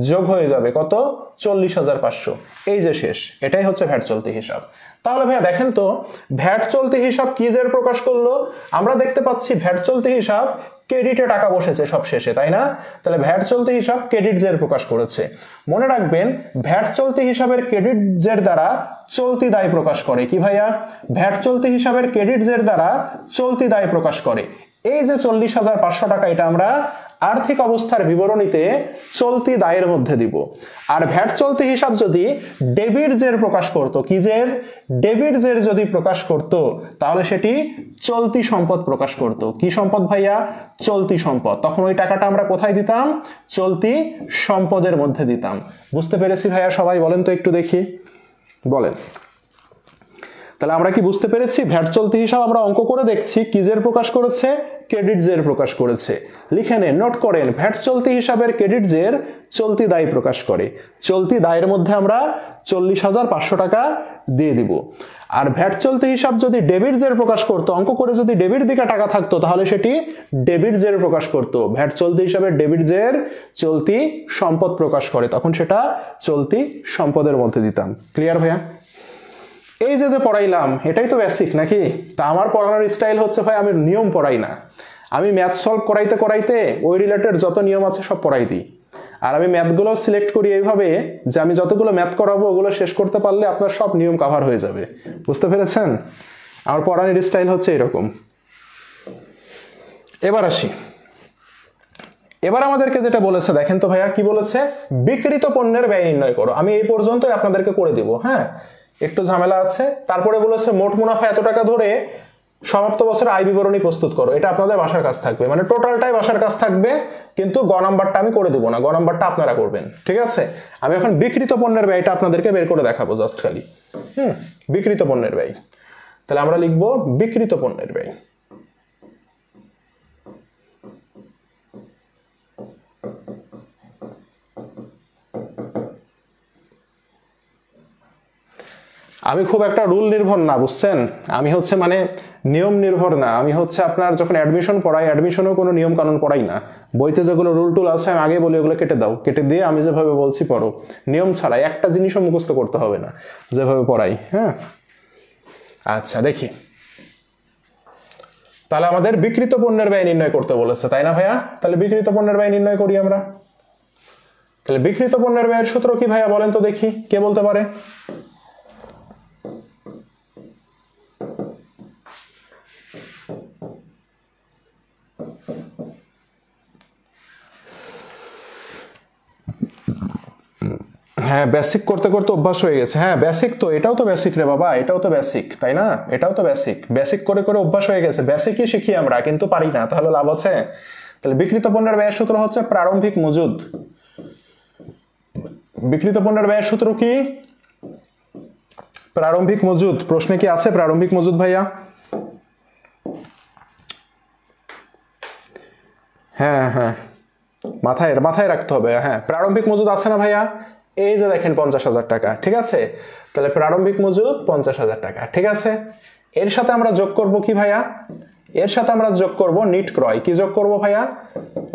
যোগ হয়ে যাবে কত? 40,500। এই যে শেষ। এটাই হচ্ছে ভ্যাট চলতি হিসাব। তাহলে ভাইয়া দেখেন তো ভ্যাট চলতি হিসাব কি জের প্রকাশ করলো? আমরা দেখতে পাচ্ছি ভ্যাট চলতি হিসাব ক্রেডিটে টাকা বসেছে সব শেষে, তাই না? তাহলে ভ্যাট চলতি হিসাব ক্রেডিট জের প্রকাশ করেছে। মনে রাখবেন ভ্যাট চলতি হিসাবের ক্রেডিট জের দ্বারা চলতি দায় প্রকাশ করে। কি ভাইয়া? ভ্যাট চলতি হিসাবের ক্রেডিট জের দ্বারা চলতি দায় প্রকাশ করে। এই যে 40,500 টাকা, এটা আমরা আর্থিক অবস্থার বিবরণীতে চলতি দায়ের মধ্যে দিব। আর ভ্যাট চলতি হিসাব যদি ডেবিট জের প্রকাশ করত, কি জের? ডেবিট জের যদি প্রকাশ করত তাহলে সেটি চলতি সম্পদ প্রকাশ করত। কি সম্পদ ভাইয়া? চলতি সম্পদ। তখন ওই টাকাটা আমরা কোথায় দিতাম? চলতি সম্পদের মধ্যে দিতাম। বুঝতে পেরেছি ভাইয়া সবাই? বলেন তো একটু দেখি, বলেন। তাহলে আমরা কি বুঝতে পেরেছি? ভ্যাট চলতি হিসাব আমরা অঙ্ক করে দেখছি কি জের প্রকাশ করেছে? ক্রেডিট জের প্রকাশ করেছে। লিখে নেন, নোট করেন, ভ্যাট চলতি হিসাবের ক্রেডিট জের চলতি দায় প্রকাশ করে। চলতি দায়ের মধ্যে আমরা 40,500 টাকা দিয়ে দিব। আর ভ্যাট চলতি হিসাব যদি ডেবিট জের প্রকাশ করতো, অঙ্ক করে যদি ডেবিট দিকে টাকা থাকতো তাহলে সেটি ডেবিট জের প্রকাশ করতো। ভ্যাট চলতি হিসাবে ডেবিট জের চলতি সম্পদ প্রকাশ করে, তখন সেটা চলতি সম্পদের মধ্যে দিতাম। ক্লিয়ার ভাইয়া? এই যে পড়াইলাম এটাই তো বেসিক নাকি? তা আমার পড়ানোর স্টাইল হচ্ছে ভাই আমি নিয়ম পড়াই না, আমি ম্যাথ সলভ করাইতে করাইতে ওই রিলেটেড যত নিয়ম আছে সব পড়াই দিই। আর আমি ম্যাথগুলো সিলেক্ট করি এইভাবে যে আমি যতগুলো ম্যাথ করাবো ওগুলো শেষ করতে পারলে আপনার সব নিয়ম কভার হয়ে যাবে। বুঝতে পেরেছেন? আমার পড়ানোর স্টাইল হচ্ছে এরকম। এবার আসি, এবার আমাদেরকে যেটা বলেছে দেখেন তো ভাইয়া কি বলেছে? বিক্রিত পণ্যের ব্যয় নির্ণয় করো। আমি এই পর্যন্তই আপনাদেরকে করে দিব, হ্যাঁ একটু ঝামেলা আছে। তারপরে বলেছে মোট মুনাফা এত টাকা ধরে সমাপ্ত বছরের আয় বিবরণী প্রস্তুত করো। এটা আপনাদের বাসার কাজ থাকবে, মানে টোটালটাই বাসার কাজ থাকবে, কিন্তু গ নাম্বারটা আমি করে দিব না, গ নাম্বারটা আপনারা করবেন, ঠিক আছে? আমি এখন বিক্রিত পণ্যের ব্যয়টা আপনাদেরকে বের করে দেখাবো জাস্ট খালি। বিক্রিত পণ্যের ব্যয়। তাহলে আমরা লিখবো বিক্রিত পণ্যের ব্যয়। আমি খুব একটা রুল নির্ভর না, বুঝছেন? আমি হচ্ছে মানে নিয়ম নির্ভর না। আমি হচ্ছে আপনার যখন অ্যাডমিশন পড়াই, অ্যাডমিশনেও কোনো নিয়ম কানুন পড়াই না। বইতে যেগুলো রুল টুল আছে আমি আগে বলি ওগুলো কেটে দাও, কেটে দিয়ে আমি যেভাবে বলছি পড়ো, নিয়ম ছাড়াই। একটা জিনিসও মুখস্থ করতে হবে না যেভাবে পড়াই, হ্যাঁ? আচ্ছা দেখি, তাহলে আমাদের বিক্রিত পণ্যের ব্যয় নির্ণয় করতে বলেছে, তাই না ভাইয়া? তাহলে বিক্রিত পণ্যের ব্যয় নির্ণয় করি আমরা। তাহলে বিক্রিত পণ্যের ব্যয়ের সূত্র কি ভাইয়া বলেন তো দেখি, কে বলতে পারে? হ্যাঁ বেসিক করতে করতে অভ্যাস হয়ে গেছে। হ্যাঁ বেসিক তো, এটাও তো বেসিক রে বাবা, এটাও তো বেসিক, তাই না? এটাও তো বেসিক। বেসিক করে করে অভ্যাস হয়ে গেছে। বেসিকই শিখি আমরা কিন্তু পারি না, তাহলে লাভ আছে? তাহলে বিক্রিত পণ্যের ব্যয়ের সূত্র হচ্ছে প্রারম্ভিক মজুদ। বিক্রিত পণ্যের ব্যয়ের সূত্র কি? প্রারম্ভিক মজুদ। প্রশ্নে কি আছে প্রারম্ভিক মজুদ ভাইয়া? হ্যাঁ হ্যাঁ মাথায় মাথায় রাখতে হবে। হ্যাঁ প্রারম্ভিক মজুদ আছে না ভাইয়া? এই যে দেখেন 50,000 টাকা, ঠিক আছে? তাহলে প্রারম্ভিক মজুদ 50,000 টাকা, ঠিক আছে? এর সাথে আমরা যোগ করব কি ভাইয়া? এর সাথে আমরা যোগ করব নিট ক্রয়। কি যোগ করব ভাইয়া?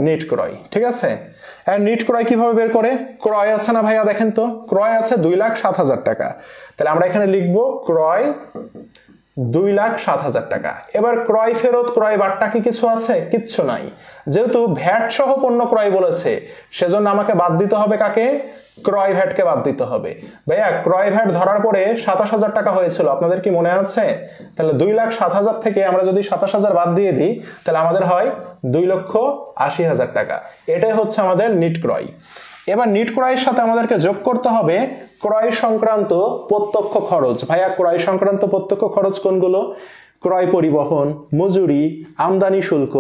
নিট ক্রয়, ঠিক আছে? আর নিট ক্রয় কিভাবে বের করে? ক্রয় আছে না ভাইয়া? দেখেন তো ক্রয় আছে 2,07,000 টাকা। তাহলে আমরা এখানে লিখব ক্রয় 2,07,000 টাকা। এবার ক্রয় ফেরত, ক্রয় বাট্টা কি কিছু আছে? কিচ্ছু নাই। যেহেতু ভ্যাট সহ পণ্য ক্রয় বলেছে সেজন্য আমাকে বাদ দিতে হবে কাকে? ক্রয় ভ্যাটকে বাদ দিতে হবে। ভাইয়া ক্রয় ভ্যাট ধরার পরে 27,000 টাকা হয়েছিল, আপনাদের কি মনে আছে? তাহলে 2,07,000 থেকে আমরা যদি 27,000 বাদ দিয়ে দিই তাহলে আমাদের হয় 2,80,000 টাকা। এটাই হচ্ছে আমাদের নিট ক্রয়। এবার নিট ক্রয়ের সাথে আমাদেরকে যোগ করতে হবে ক্রয় সংক্রান্ত প্রত্যক্ষ খরচ। ভাইয়া ক্রয় সংক্রান্ত প্রত্যক্ষ খরচ কোনগুলো? ক্রয় পরিবহন, মজুরি, আমদানি শুল্ক,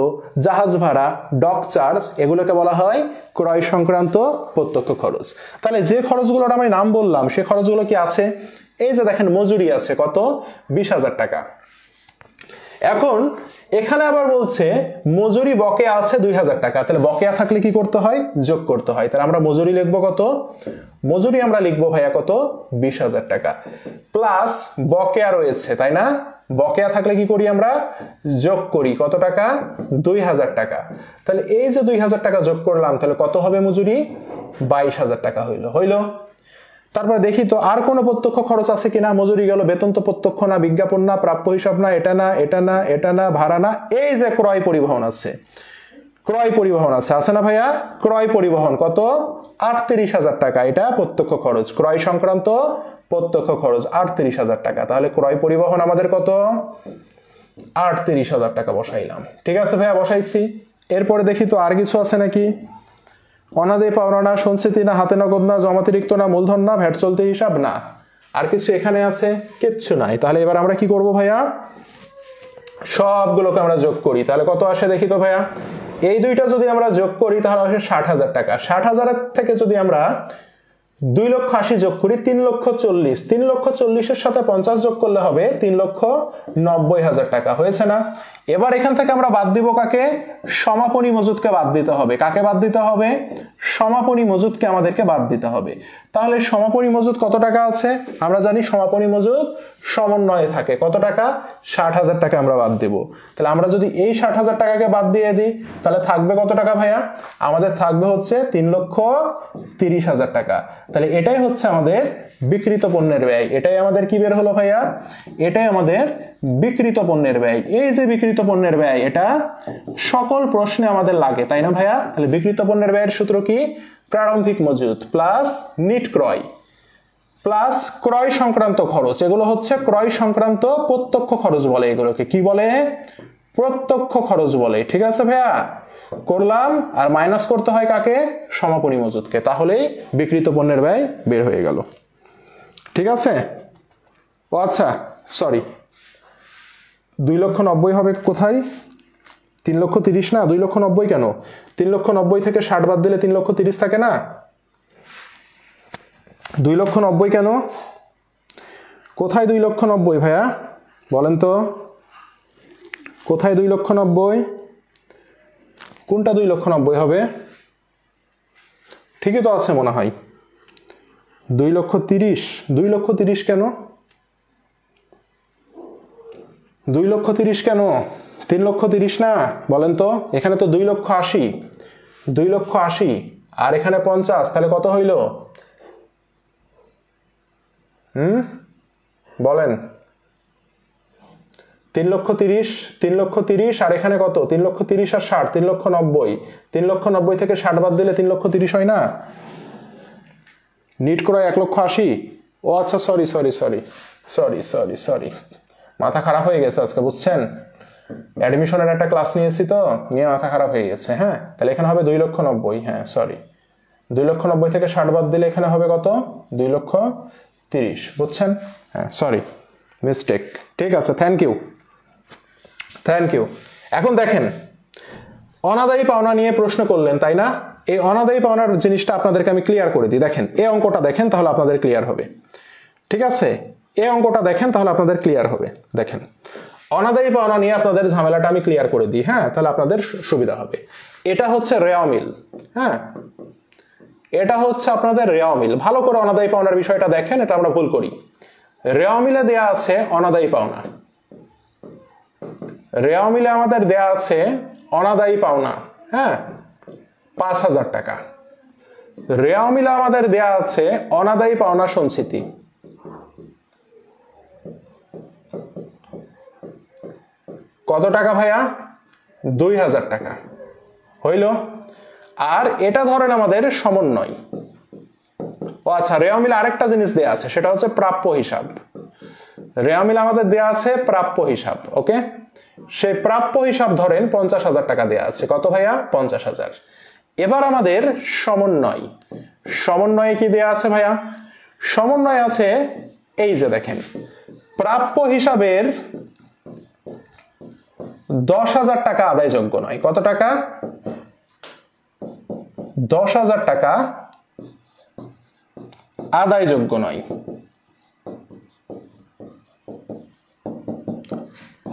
জাহাজ ভাড়া, ডক চার্জ, এগুলোকে বলা হয় ক্রয় সংক্রান্ত প্রত্যক্ষ খরচ। তাহলে যে খরচগুলোর আমি নাম বললাম সে খরচগুলো কি আছে? এই যে দেখেন মজুরি আছে কত? 20,000 টাকা। এখন এখানে আবার বলছে মজুরি বকেয়া আছে 2000 টাকা, তাহলে বকেয়া থাকলে কি করতে হয়? যোগ করতে হয়। তাহলে আমরা মজুরি লিখবো কত? মজুরি আমরা লিখবো ভাইয়া কত? 20,000 টাকা প্লাস বকেয়া রয়েছে, তাই না? বকেয়া থাকলে কি করি আমরা? যোগ করি। কত টাকা? 2000 টাকা। তাহলে এই যে 2000 টাকা যোগ করলাম, তাহলে কত হবে মজুরি? 22,000 টাকা হইলো। তারপরে দেখি তো আর কোনো প্রত্যক্ষ খরচ আছে কিনা। মজুরি গেল, বেতন তো প্রত্যক্ষ না, বিজ্ঞাপন না, প্রাপ্য হিসাব না, এটা না, এটা না, এটা না, ভাড়া না। এই যে ক্রয় পরিবহন আছে, ক্রয় পরিবহন আছে না ভাইয়া? ক্রয় পরিবহন কত? 38,000 টাকা। এটা প্রত্যক্ষ খরচ, ক্রয় সংক্রান্ত প্রত্যক্ষ খরচ 38,000 টাকা। তাহলে ক্রয় পরিবহন আমাদের কত? 38,000 টাকা বসাইলাম। ঠিক আছে ভাইয়া, বসাইছি। এরপরে দেখি তো আর কিছু আছে নাকি। অনাদায়ী পাওনা না, সঞ্চিতি না, হাতে নগদ না, জমাতিরিক্ত না, মূলধন না, ভ্যাট চলতি হিসাব না। আর কিছু এখানে আছে? কিচ্ছু নাই। তাহলে এবার আমরা কি করব ভাইয়া? সবগুলোকে আমরা যোগ করি। তাহলে কত আসে দেখি তো ভাইয়া। এই দুইটা যদি আমরা যোগ করি তাহলে আসে 60,000 টাকা। 60,000 থেকে যদি আমরা 2,80,000 যোগ করি 3,40,000। 3,40,000 সাথে 50 যোগ করলে হবে 3,90,000 টাকা। হয়েছে না? এবার এখান থেকে আমরা বাদ দিব কাকে? সমাপনী মজুদকে বাদ দিতে হবে। কাকে বাদ দিতে হবে? সমাপনী মজুদকে আমাদেরকে বাদ দিতে হবে। তাহলে সমাপনী মজুদ কত টাকা আছে? আমরা জানি সমাপনী মজুদ সমন্বয়ে থাকে। কত টাকা? 60,000 টাকা আমরা বাদ দেব। তাহলে আমরা যদি এই 60,000 টাকাকে বাদ দিয়ে দিই তাহলে থাকবে কত টাকা ভাইয়া? আমাদের থাকবে হচ্ছে 3,30,000 টাকা। তাহলে এটাই হচ্ছে আমাদের বিক্রিত পণ্যের ব্যয়। এটাই আমাদের কি বের হলো ভাইয়া? এটাই আমাদের বিক্রিত পণ্যের ব্যয়। এই যে বিক্রিত পণ্যের ব্যয়, এটা সকল প্রশ্নে আমাদের লাগে, তাই না ভাইয়া? তাহলে বিক্রিত পণ্যের ব্যয়ের সূত্র কি? প্রারম্ভিক মজুদ প্লাস নিট ক্রয় প্লাস ক্রয় সংক্রান্ত খরচ। এগুলো হচ্ছে ক্রয় সংক্রান্ত প্রত্যক্ষ খরচ বলে। এগুলোকে কি বলে? প্রত্যক্ষ খরচ বলে। ঠিক আছে ভাইয়া, করলাম। আর মাইনাস করতে হয় কাকে? সমাপনী মজুদকে। তাহলেই বিক্রিত পণ্যের ব্যয় বের হয়ে গেল। ঠিক আছে? ও আচ্ছা, সরি, 2,90,000 হবে কোথায়? 3,30,000 না, 2,90,000 কেন? 3,90,000 থেকে 60 বাদ দিলে 3,30,000 থাকে না? 2,90,000 কেন? কোথায় 2,90,000 ভাইয়া? বলেন তো, কোথায় 2,90,000? কোনটা 2,90,000 হবে? ঠিকই তো আছে মনে হয়। 2,30,000। 2,30,000 কেন? 2,30,000 কেন? 3,30,000 না? বলেন তো, এখানে তো 2,80,000। 2,80,000 আর এখানে 50, তাহলে কত হইল? বলেন। 3,30,000, 3,30,000 আর এখানে কত? 3,30,000 আর 60, 3,90,000। 3,90,000 থেকে 60 বাদ দিলে 3,30,000 হয় না? নিট ক্রয় 1,80,000। ও আচ্ছা, sorry sorry sorry sorry sorry sorry, মাথা খারাপ হয়ে গেছে আজকে, বুঝছেন? অ্যাডমিশনের একটা ক্লাস নিয়েছি তো, নিয়ে মাথা খারাপ হয়ে গেছে। হ্যাঁ, তাহলে এখানে হবে 2,90,000। হ্যাঁ সরি, 2,90,000 থেকে 60 বাদ দিলে এখানে হবে কত? 2,30,000। বুঝছেন? হ্যাঁ সরি, মিস্টেক। ঠিক আছে, থ্যাংক ইউ, থ্যাংক ইউ। এখন দেখেন, অনাদায়ী পাওনা নিয়ে প্রশ্ন করলেন, তাই না? এই অনাদায়ী পাওনার জিনিসটা আপনাদেরকে আমি ক্লিয়ার করে দিই। দেখেন, এই অঙ্কটা দেখেন, তাহলে আপনাদের ক্লিয়ার হবে। ঠিক আছে, এই অঙ্কটা দেখেন, তাহলে আপনাদের ক্লিয়ার হবে। দেখেন, অনাদায়ী পাওনা নিয়ে আপনাদের ঝামেলাটা আমি ক্লিয়ার করে দিই। হ্যাঁ, তাহলে আপনাদের সুবিধা হবে। এটা হচ্ছে রেওয়া মিল। হ্যাঁ, এটা হচ্ছে আপনাদের রেওয়া মিল। ভালো করে অনাদায়ী পাওনার বিষয়টা দেখেন, এটা আমরা ভুল করি। রেওয়া মিলে দেয়া আছে অনাদায়ী পাওনা, রেওয়া মিলে আমাদের দেয়া আছে অনাদায়ী পাওনা। হ্যাঁ, 5,000 টাকা। রেওয়া মিলে আমাদের দেয়া আছে অনাদায়ী পাওনা সঞ্চিতি। কত টাকা ভাইয়া? 2,000 টাকা। হইল? আর এটা ধরেন আমাদের সমন্বয়। ও আচ্ছা, রেওয়া মিলে আরেকটা জিনিস দেয়া আছে, সেটা হচ্ছে প্রাপ্য হিসাব। রেওয়া মিলে আমাদের দেয়া আছে প্রাপ্য হিসাব। ওকে, সেই প্রাপ্য হিসাব ধরেন 50,000 টাকা দেয়া আছে। কত ভাইয়া? 50,000। এবার আমাদের সমন্বয়, সমন্বয়ে কি দেয়া আছে ভাইয়া? সমন্বয় আছে এই যে দেখেন, প্রাপ্য হিসাবের 10,000 টাকা আদায়যোগ্য নয়। কত টাকা? 10,000 টাকা আদায়যোগ্য নয়।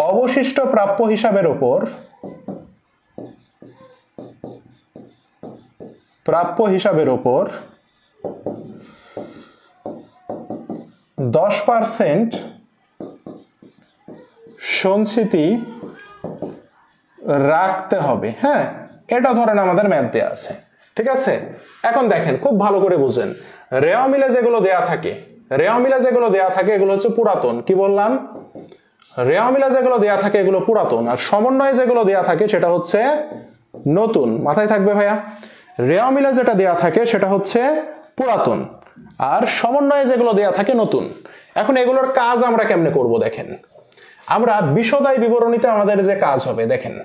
অবশিষ্ট প্রাপ্য হিসাবের উপর 10% সঞ্চিতি রাখতে হবে। হ্যাঁ, এটা ধরেন আমাদের ম্যাথ দেয়া আছে, ঠিক আছে। এখন দেখেন খুব ভালো করে বুঝেন, রেওয়া মিলে যেগুলো দেয়া থাকে এগুলো হচ্ছে পুরাতন। কি বললাম? রেওয়া মিলে যেগুলো দেয়া থাকে এগুলো পুরাতন, আর সমন্বয়ে যেগুলো দেয়া থাকে সেটা হচ্ছে নতুন। মাথায় থাকবে ভাইয়া, রেওয়া মিলে যেটা দেয়া থাকে সেটা হচ্ছে পুরাতন, আর সমন্বয়ে যেগুলো দেয়া থাকে নতুন। এখন এগুলোর কাজ আমরা কেমনে করব দেখেন। আমরা বিশদায় বিবরণীতে আমাদের যে কাজ হবে, দেখেন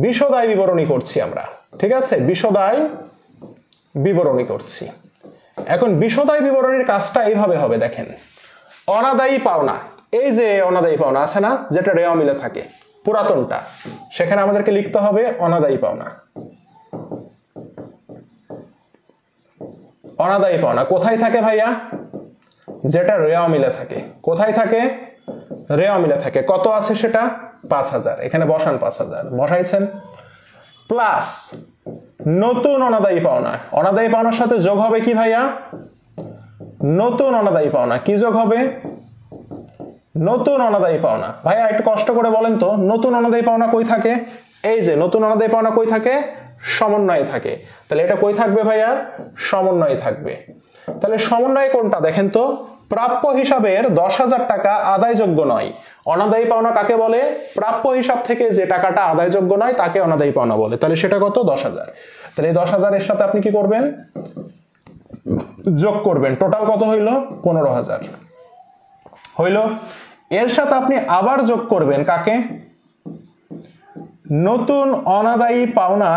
বিশদায় বিবরণী করছি আমরা, ঠিক আছে, বিশদায় বিবরণী করছি। এখন বিশদায় বিবরণীর কাজটা এইভাবে হবে, দেখেন অনাদায়ী পাওনা, এই যে অনাদায়ী পাওনা আছে না, যেটা রেওয়া মিলে থাকে পুরাতনটা, সেখানে আমাদেরকে লিখতে হবে অনাদায়ী পাওনা। অনাদায়ী পাওনা কোথায় থাকে ভাইয়া? যেটা রেওয়া মিলে থাকে। কোথায় থাকে? রেওয়া মিলে থাকে। কত আছে সেটা? 5000। এখানে বসান 5000, বসাইছেন। প্লাস নতুন অনাদায়ী পাওনা। অনাদায়ী পাওনার সাথে যোগ হবে কি ভাইয়া? নতুন অনাদায়ী পাওনা। কি যোগ হবে? নতুন অনাদায়ী পাওনা। ভাইয়া একটু কষ্ট করে বলেন তো, নতুন অনাদায়ী পাওনা কই থাকে? এই যে নতুন অনাদায়ী পাওনা কই থাকে? সমন্বয়ে থাকে। তাহলে এটা কই থাকবে ভাইয়া? সমন্বয়ে থাকবে। তাহলে সমন্বয় কোনটা দেখেন তো? প্রাপ্য হিসাবের 10,000 টাকা আদায়যোগ্য নয়। অনাদায়ী পাওনা কাকে বলে? প্রাপ্য হিসাব থেকে যে টাকাটা আদায়যোগ্য নয় তাকে অনাদায়ী পাওনা বলে। তাহলে সেটা কত? 10,000। তাহলে এই 10,000 এর সাথে আপনি কি করবেন? যোগ করবেন। টোটাল কত হইল? 15,000 হইল। এর সাথে আপনি আবার যোগ করবেন কাকে? নতুন অনাদায়ী পাওনা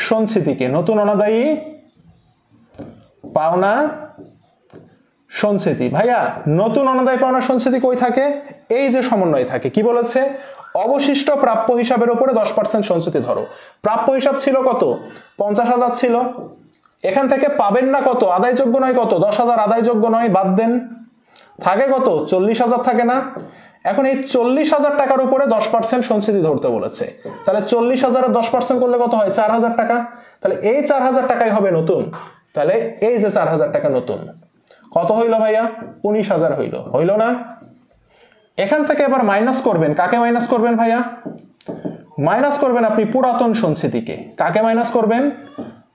সঞ্চিতিকে। নতুন অনাদায়ী পাওনা সঞ্চিতি। ভাইয়া নতুন অনাদায়ী পাওনা সঞ্চিতি কই থাকে? এই যে সমন্বয় থাকে। কি বলেছে? অবশিষ্ট প্রাপ্য হিসাবের উপরে 10% সঞ্চিতি ধরো। প্রাপ্য হিসাব ছিল কত? 50,000 ছিল। এখান থেকে পাবেন না কত? আদায়যোগ্য নয় কত? 10,000 আদায়যোগ্য নয়, বাদ দেন। থাকে কত? 40,000 থাকে না? এখন এই 40,000 টাকার উপরে 10% সঞ্চিতি ধরতে বলেছে। তাহলে 40,000 এর 10% করলে কত হয়? 4,000 টাকা। তাহলে এই 4,000 টাকাই হবে নতুন। তাহলে এই যে 4,000 টাকা নতুন, কত হইল ভাইয়া? 19,000 হইল। হইল না? এখান থেকে এবার মাইনাস করবেন। কাকে মাইনাস করবেন ভাইয়া? মাইনাস করবেন আপনি পুরাতন সঞ্চিতিকে। কাকে মাইনাস করবেন?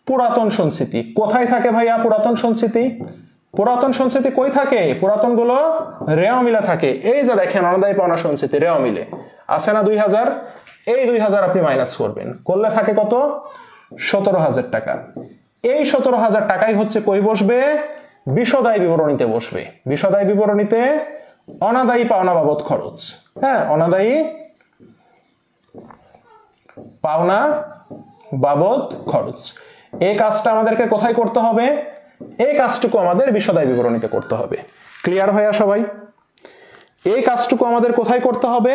পুরাতন সঞ্চিতি। কোথায় থাকে ভাইয়া পুরাতন সঞ্চিতি? পুরাতন সঞ্চিতি কই থাকে? পুরাতন গুলো রেওয়া মিলে থাকে। এই যে দেখেন অনাদায়ী পাওনা সঞ্চিতি রেওয়া মিলে আছে না 2,000। এই 2,000 আপনি মাইনাস করবেন, করলে থাকে কত? 17,000 টাকা। এই 17,000 টাকাই হচ্ছে কই বসবে? বিশদায় বিবরণীতে বসবে। বিশদায় বিবরণীতে অনাদায়ী পাওনা বাবদ খরচ। হ্যাঁ, অনাদায়ী পাওনা বাবদ খরচ। এই কাজটা আমাদেরকে কোথায় করতে হবে? এই কাজটুকু আমাদের বিশদায় বিবরণীতে করতে হবে। ক্লিয়ার ভাইয়া সবাই? এই কাজটুকু আমাদের কোথায় করতে হবে?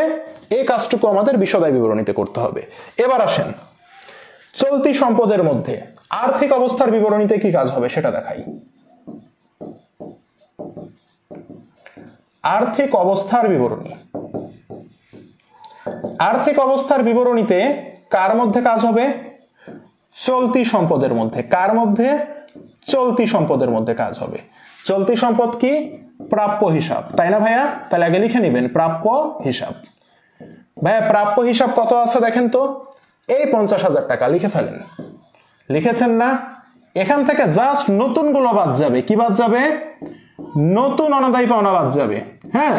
এই কাজটুকু আমাদের বিশদায় বিবরণীতে করতে হবে। এবার আসেন চলতি সম্পদের মধ্যে আর্থিক অবস্থার বিবরণীতে কি কাজ হবে সেটা দেখাই। আর্থিক অবস্থার বিবরণী। আর্থিক অবস্থার বিবরণীতে কার মধ্যে কাজ হবে? চলতি সম্পদের মধ্যে। কার মধ্যে? চলতি সম্পদের মধ্যে কাজ হবে। চলতি সম্পদ কি? প্রাপ্য হিসাব, তাই না ভাইয়া? তাহলে আগে লিখে নেবেন প্রাপ্য হিসাব। ভাইয়া প্রাপ্য হিসাব কত আছে দেখেন তো? এই 50,000 টাকা লিখে ফেলেন। লিখেছেন না? এখান থেকে জাস্ট নতুন গুলো বাদ যাবে। কি বাদ যাবে? নতুন অনাদায়ী পাওনা বাদ যাবে। হ্যাঁ,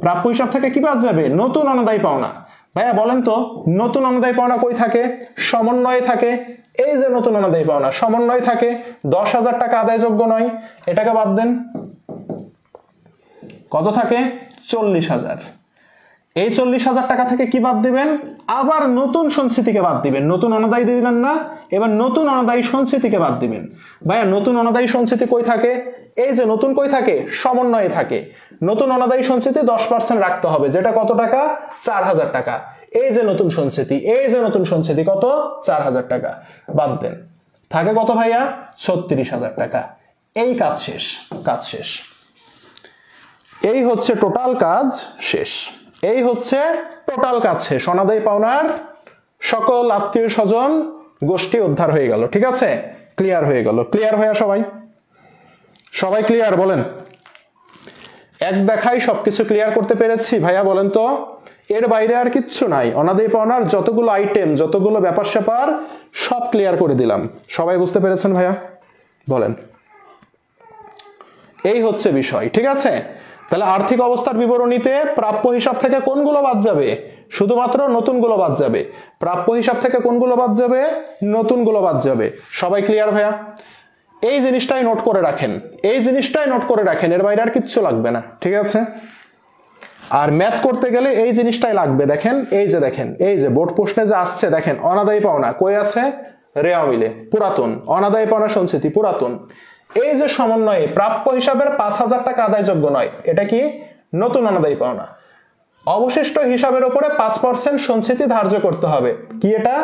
প্রাপ্য হিসাব থেকে কি বাদ যাবে? নতুন অনাদায়ী পাওনা। ভাইয়া বলেন তো নতুন অনাদায়ী পাওনা কই থাকে? সমন্বয়ে থাকে। এই যে নতুন অনাদায়ী পাওনা সমন্বয়ে থাকে। 10,000 টাকা আদায়যোগ্য নয়, এটাকে বাদ দেন। কত থাকে? 40,000। এই 40,000 টাকা থেকে কি বাদ দিবেন? আবার নতুন সঞ্চিতিকে বাদ দিবেন। নতুন অনাদায়ী দিলেন না, এবার নতুন অনাদায়ী সঞ্চিতিকে বাদ দিবেন। ভাইয়া নতুন অনাদায়ী সঞ্চিতি কই থাকে? এই যে নতুন কই থাকে? সমন্বয়ে থাকে। নতুন অনাদায়ী সঞ্চিতি 10% রাখতে হবে, যেটা কত টাকা? 4,000 টাকা। এই যে নতুন সঞ্চিতি, এই যে নতুন সঞ্চিতি কত? 4,000 টাকা। বাদ দেন, থাকে কত ভাইয়া? 36,000 টাকা। এই কাজ শেষ। কাজ শেষ। এই হচ্ছে টোটাল কাজ শেষ। এই হচ্ছে টোটাল কাজ শেষ, অনাদায়ী পাওনার সকল আত্মীয় স্বজন গোষ্ঠী উদ্ধার হয়ে গেল। ঠিক আছে, ক্লিয়ার হয়ে গেল। ক্লিয়ার হয়ে সবাই, সবাই ক্লিয়ার বলেন? এক দেখাই সবকিছু ক্লিয়ার করতে পেরেছি ভাইয়া বলেন তো? এর বাইরে আর কিচ্ছু নাই, অনাদায়ী পাওনার যতগুলো আইটেম, যতগুলো ব্যাপার স্যাপার সব ক্লিয়ার করে দিলাম। সবাই বুঝতে পেরেছেন ভাইয়া বলেন? এই হচ্ছে বিষয়। ঠিক আছে, তাহলে আর্থিক অবস্থার বিবরণীতে প্রাপ্য হিসাব থেকে কোনগুলো বাদ যাবে? শুধুমাত্র নতুনগুলো বাদ যাবে। প্রাপ্য হিসাব থেকে কোনগুলো বাদ যাবে? নতুনগুলো বাদ যাবে। সবাই ক্লিয়ার ভাইয়া? এই জিনিসটাই নোট করে রাখেন, এই জিনিসটাই নোট করে রাখেন, এর বাইরে আর কিচ্ছু লাগবে না। ঠিক আছে, আর ম্যাথ করতে গেলে এই জিনিসটাই লাগবে। দেখেন এই যে, দেখেন এই যে বোর্ড প্রশ্নে যে আসছে, দেখেন অনাদায়ী পাওনা কই আছে? রেওয়া মিলে পুরাতন, অনাদায়ী পাওনা সঞ্চিতি পুরাতন। এই যে সমন্বয়ে প্রাপ্য হিসাবের 5,000 টাকা আদায়যোগ্য নয়, এটা কি? নতুন অনাদায়ী পাওনা। অবশিষ্ট হিসাবের উপরে 5% সঞ্চিতি ধার্য করতে হবে, কি এটা?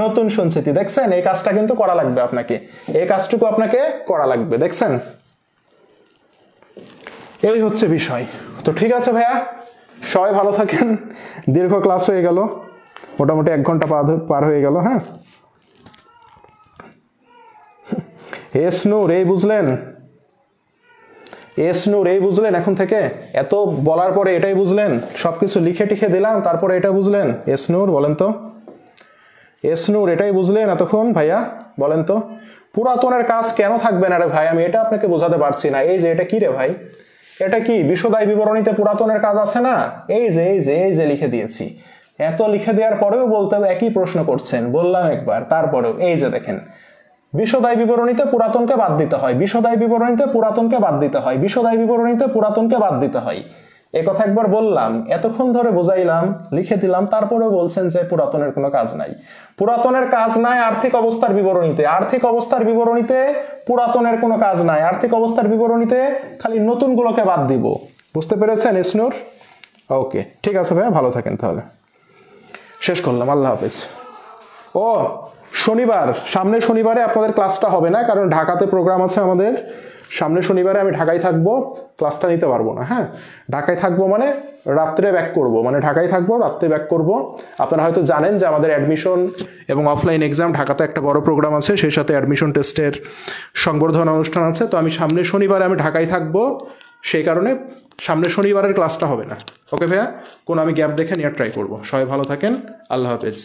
নতুন সঞ্চিতি। দেখছেন, এই কাজটা কিন্তু করা লাগবে আপনাকে, এই কাজটুকু আপনাকে করা লাগবে। দেখছেন, এই হচ্ছে বিষয়। তো ঠিক আছে ভাইয়া, সবাই ভালো থাকেন। দীর্ঘ ক্লাস হয়ে গেল, মোটামুটি 1 ঘন্টা পার হয়ে গেল। হ্যাঁ, এস নূর এই বুঝলেন? এস নূর এই বুঝলেন? এখন থেকে এত বলার পরে এটাই বুঝলেন? সবকিছু লিখে টিখে দিলাম, তারপরে এটা বুঝলেন? এস নূর বলেন তো? এস নূর এটাই বুঝলেন এতক্ষণ ভাইয়া বলেন তো? পুরাতনের কাজ কেন থাকবে না রে ভাই? আমি এটা আপনাকে বোঝাতে পারছি না। এই যে এটা কি রে ভাই? এটা কি বিশদায় বিবরণীতে পুরাতনের কাজ আছে না? এই যে এই যে এই যে লিখে দিয়েছি। এত লিখে দেওয়ার পরেও বলতে হবে একই প্রশ্ন করছেন, বললাম একবার, তারপরেও এই যে দেখেন, বিশদায় বিবরণীতে পুরাতনকে বাদ দিতে হয়, বিশদায় বিবরণীতে পুরাতনকে বাদ দিতে হয়, বিশদায় বিবরণীতে পুরাতনকে বাদ দিতে হয়। এই কথা একবার বললাম, এতক্ষণ ধরে বোঝাইলাম, লিখে দিলাম, তারপরেও বলছেন যে পুরাতনের কোনো কাজ নাই। পুরাতনের কাজ নাই আর্থিক অবস্থার বিবরণীতে, আর্থিক অবস্থার বিবরণীতে পুরাতনের কোনো কাজ নাই, আর্থিক অবস্থার বিবরণীতে খালি নতুনগুলোকে বাদ দিব। বুঝতে পেরেছেন ইসনুর? ওকে, ঠিক আছে ভাইয়া, ভালো থাকেন তাহলে। শেষ করলাম, আল্লাহ হাফেজ। ও শনিবার, সামনে শনিবারে আপনাদের ক্লাসটা হবে না, কারণ ঢাকাতে প্রোগ্রাম আছে আমাদের। সামনে শনিবারে আমি ঢাকায় থাকবো, ক্লাসটা নিতে পারবো না। হ্যাঁ, ঢাকায় থাকবো মানে রাত্রে ব্যাক করব, মানে ঢাকায় থাকবো, রাত্রে ব্যাক করব। আপনারা হয়তো জানেন যে আমাদের অ্যাডমিশন এবং অফলাইন এক্সাম, ঢাকাতে একটা বড় প্রোগ্রাম আছে, সেই সাথে অ্যাডমিশন টেস্টের সংবর্ধনা অনুষ্ঠান আছে। তো আমি সামনে শনিবারে আমি ঢাকায় থাকবো, সেই কারণে সামনে শনিবারের ক্লাসটা হবে না। ওকে ভাইয়া, কোনো আমি গ্যাপ দেখে নিয়ে ট্রাই করবো। সবাই ভালো থাকেন, আল্লাহ হাফেজ।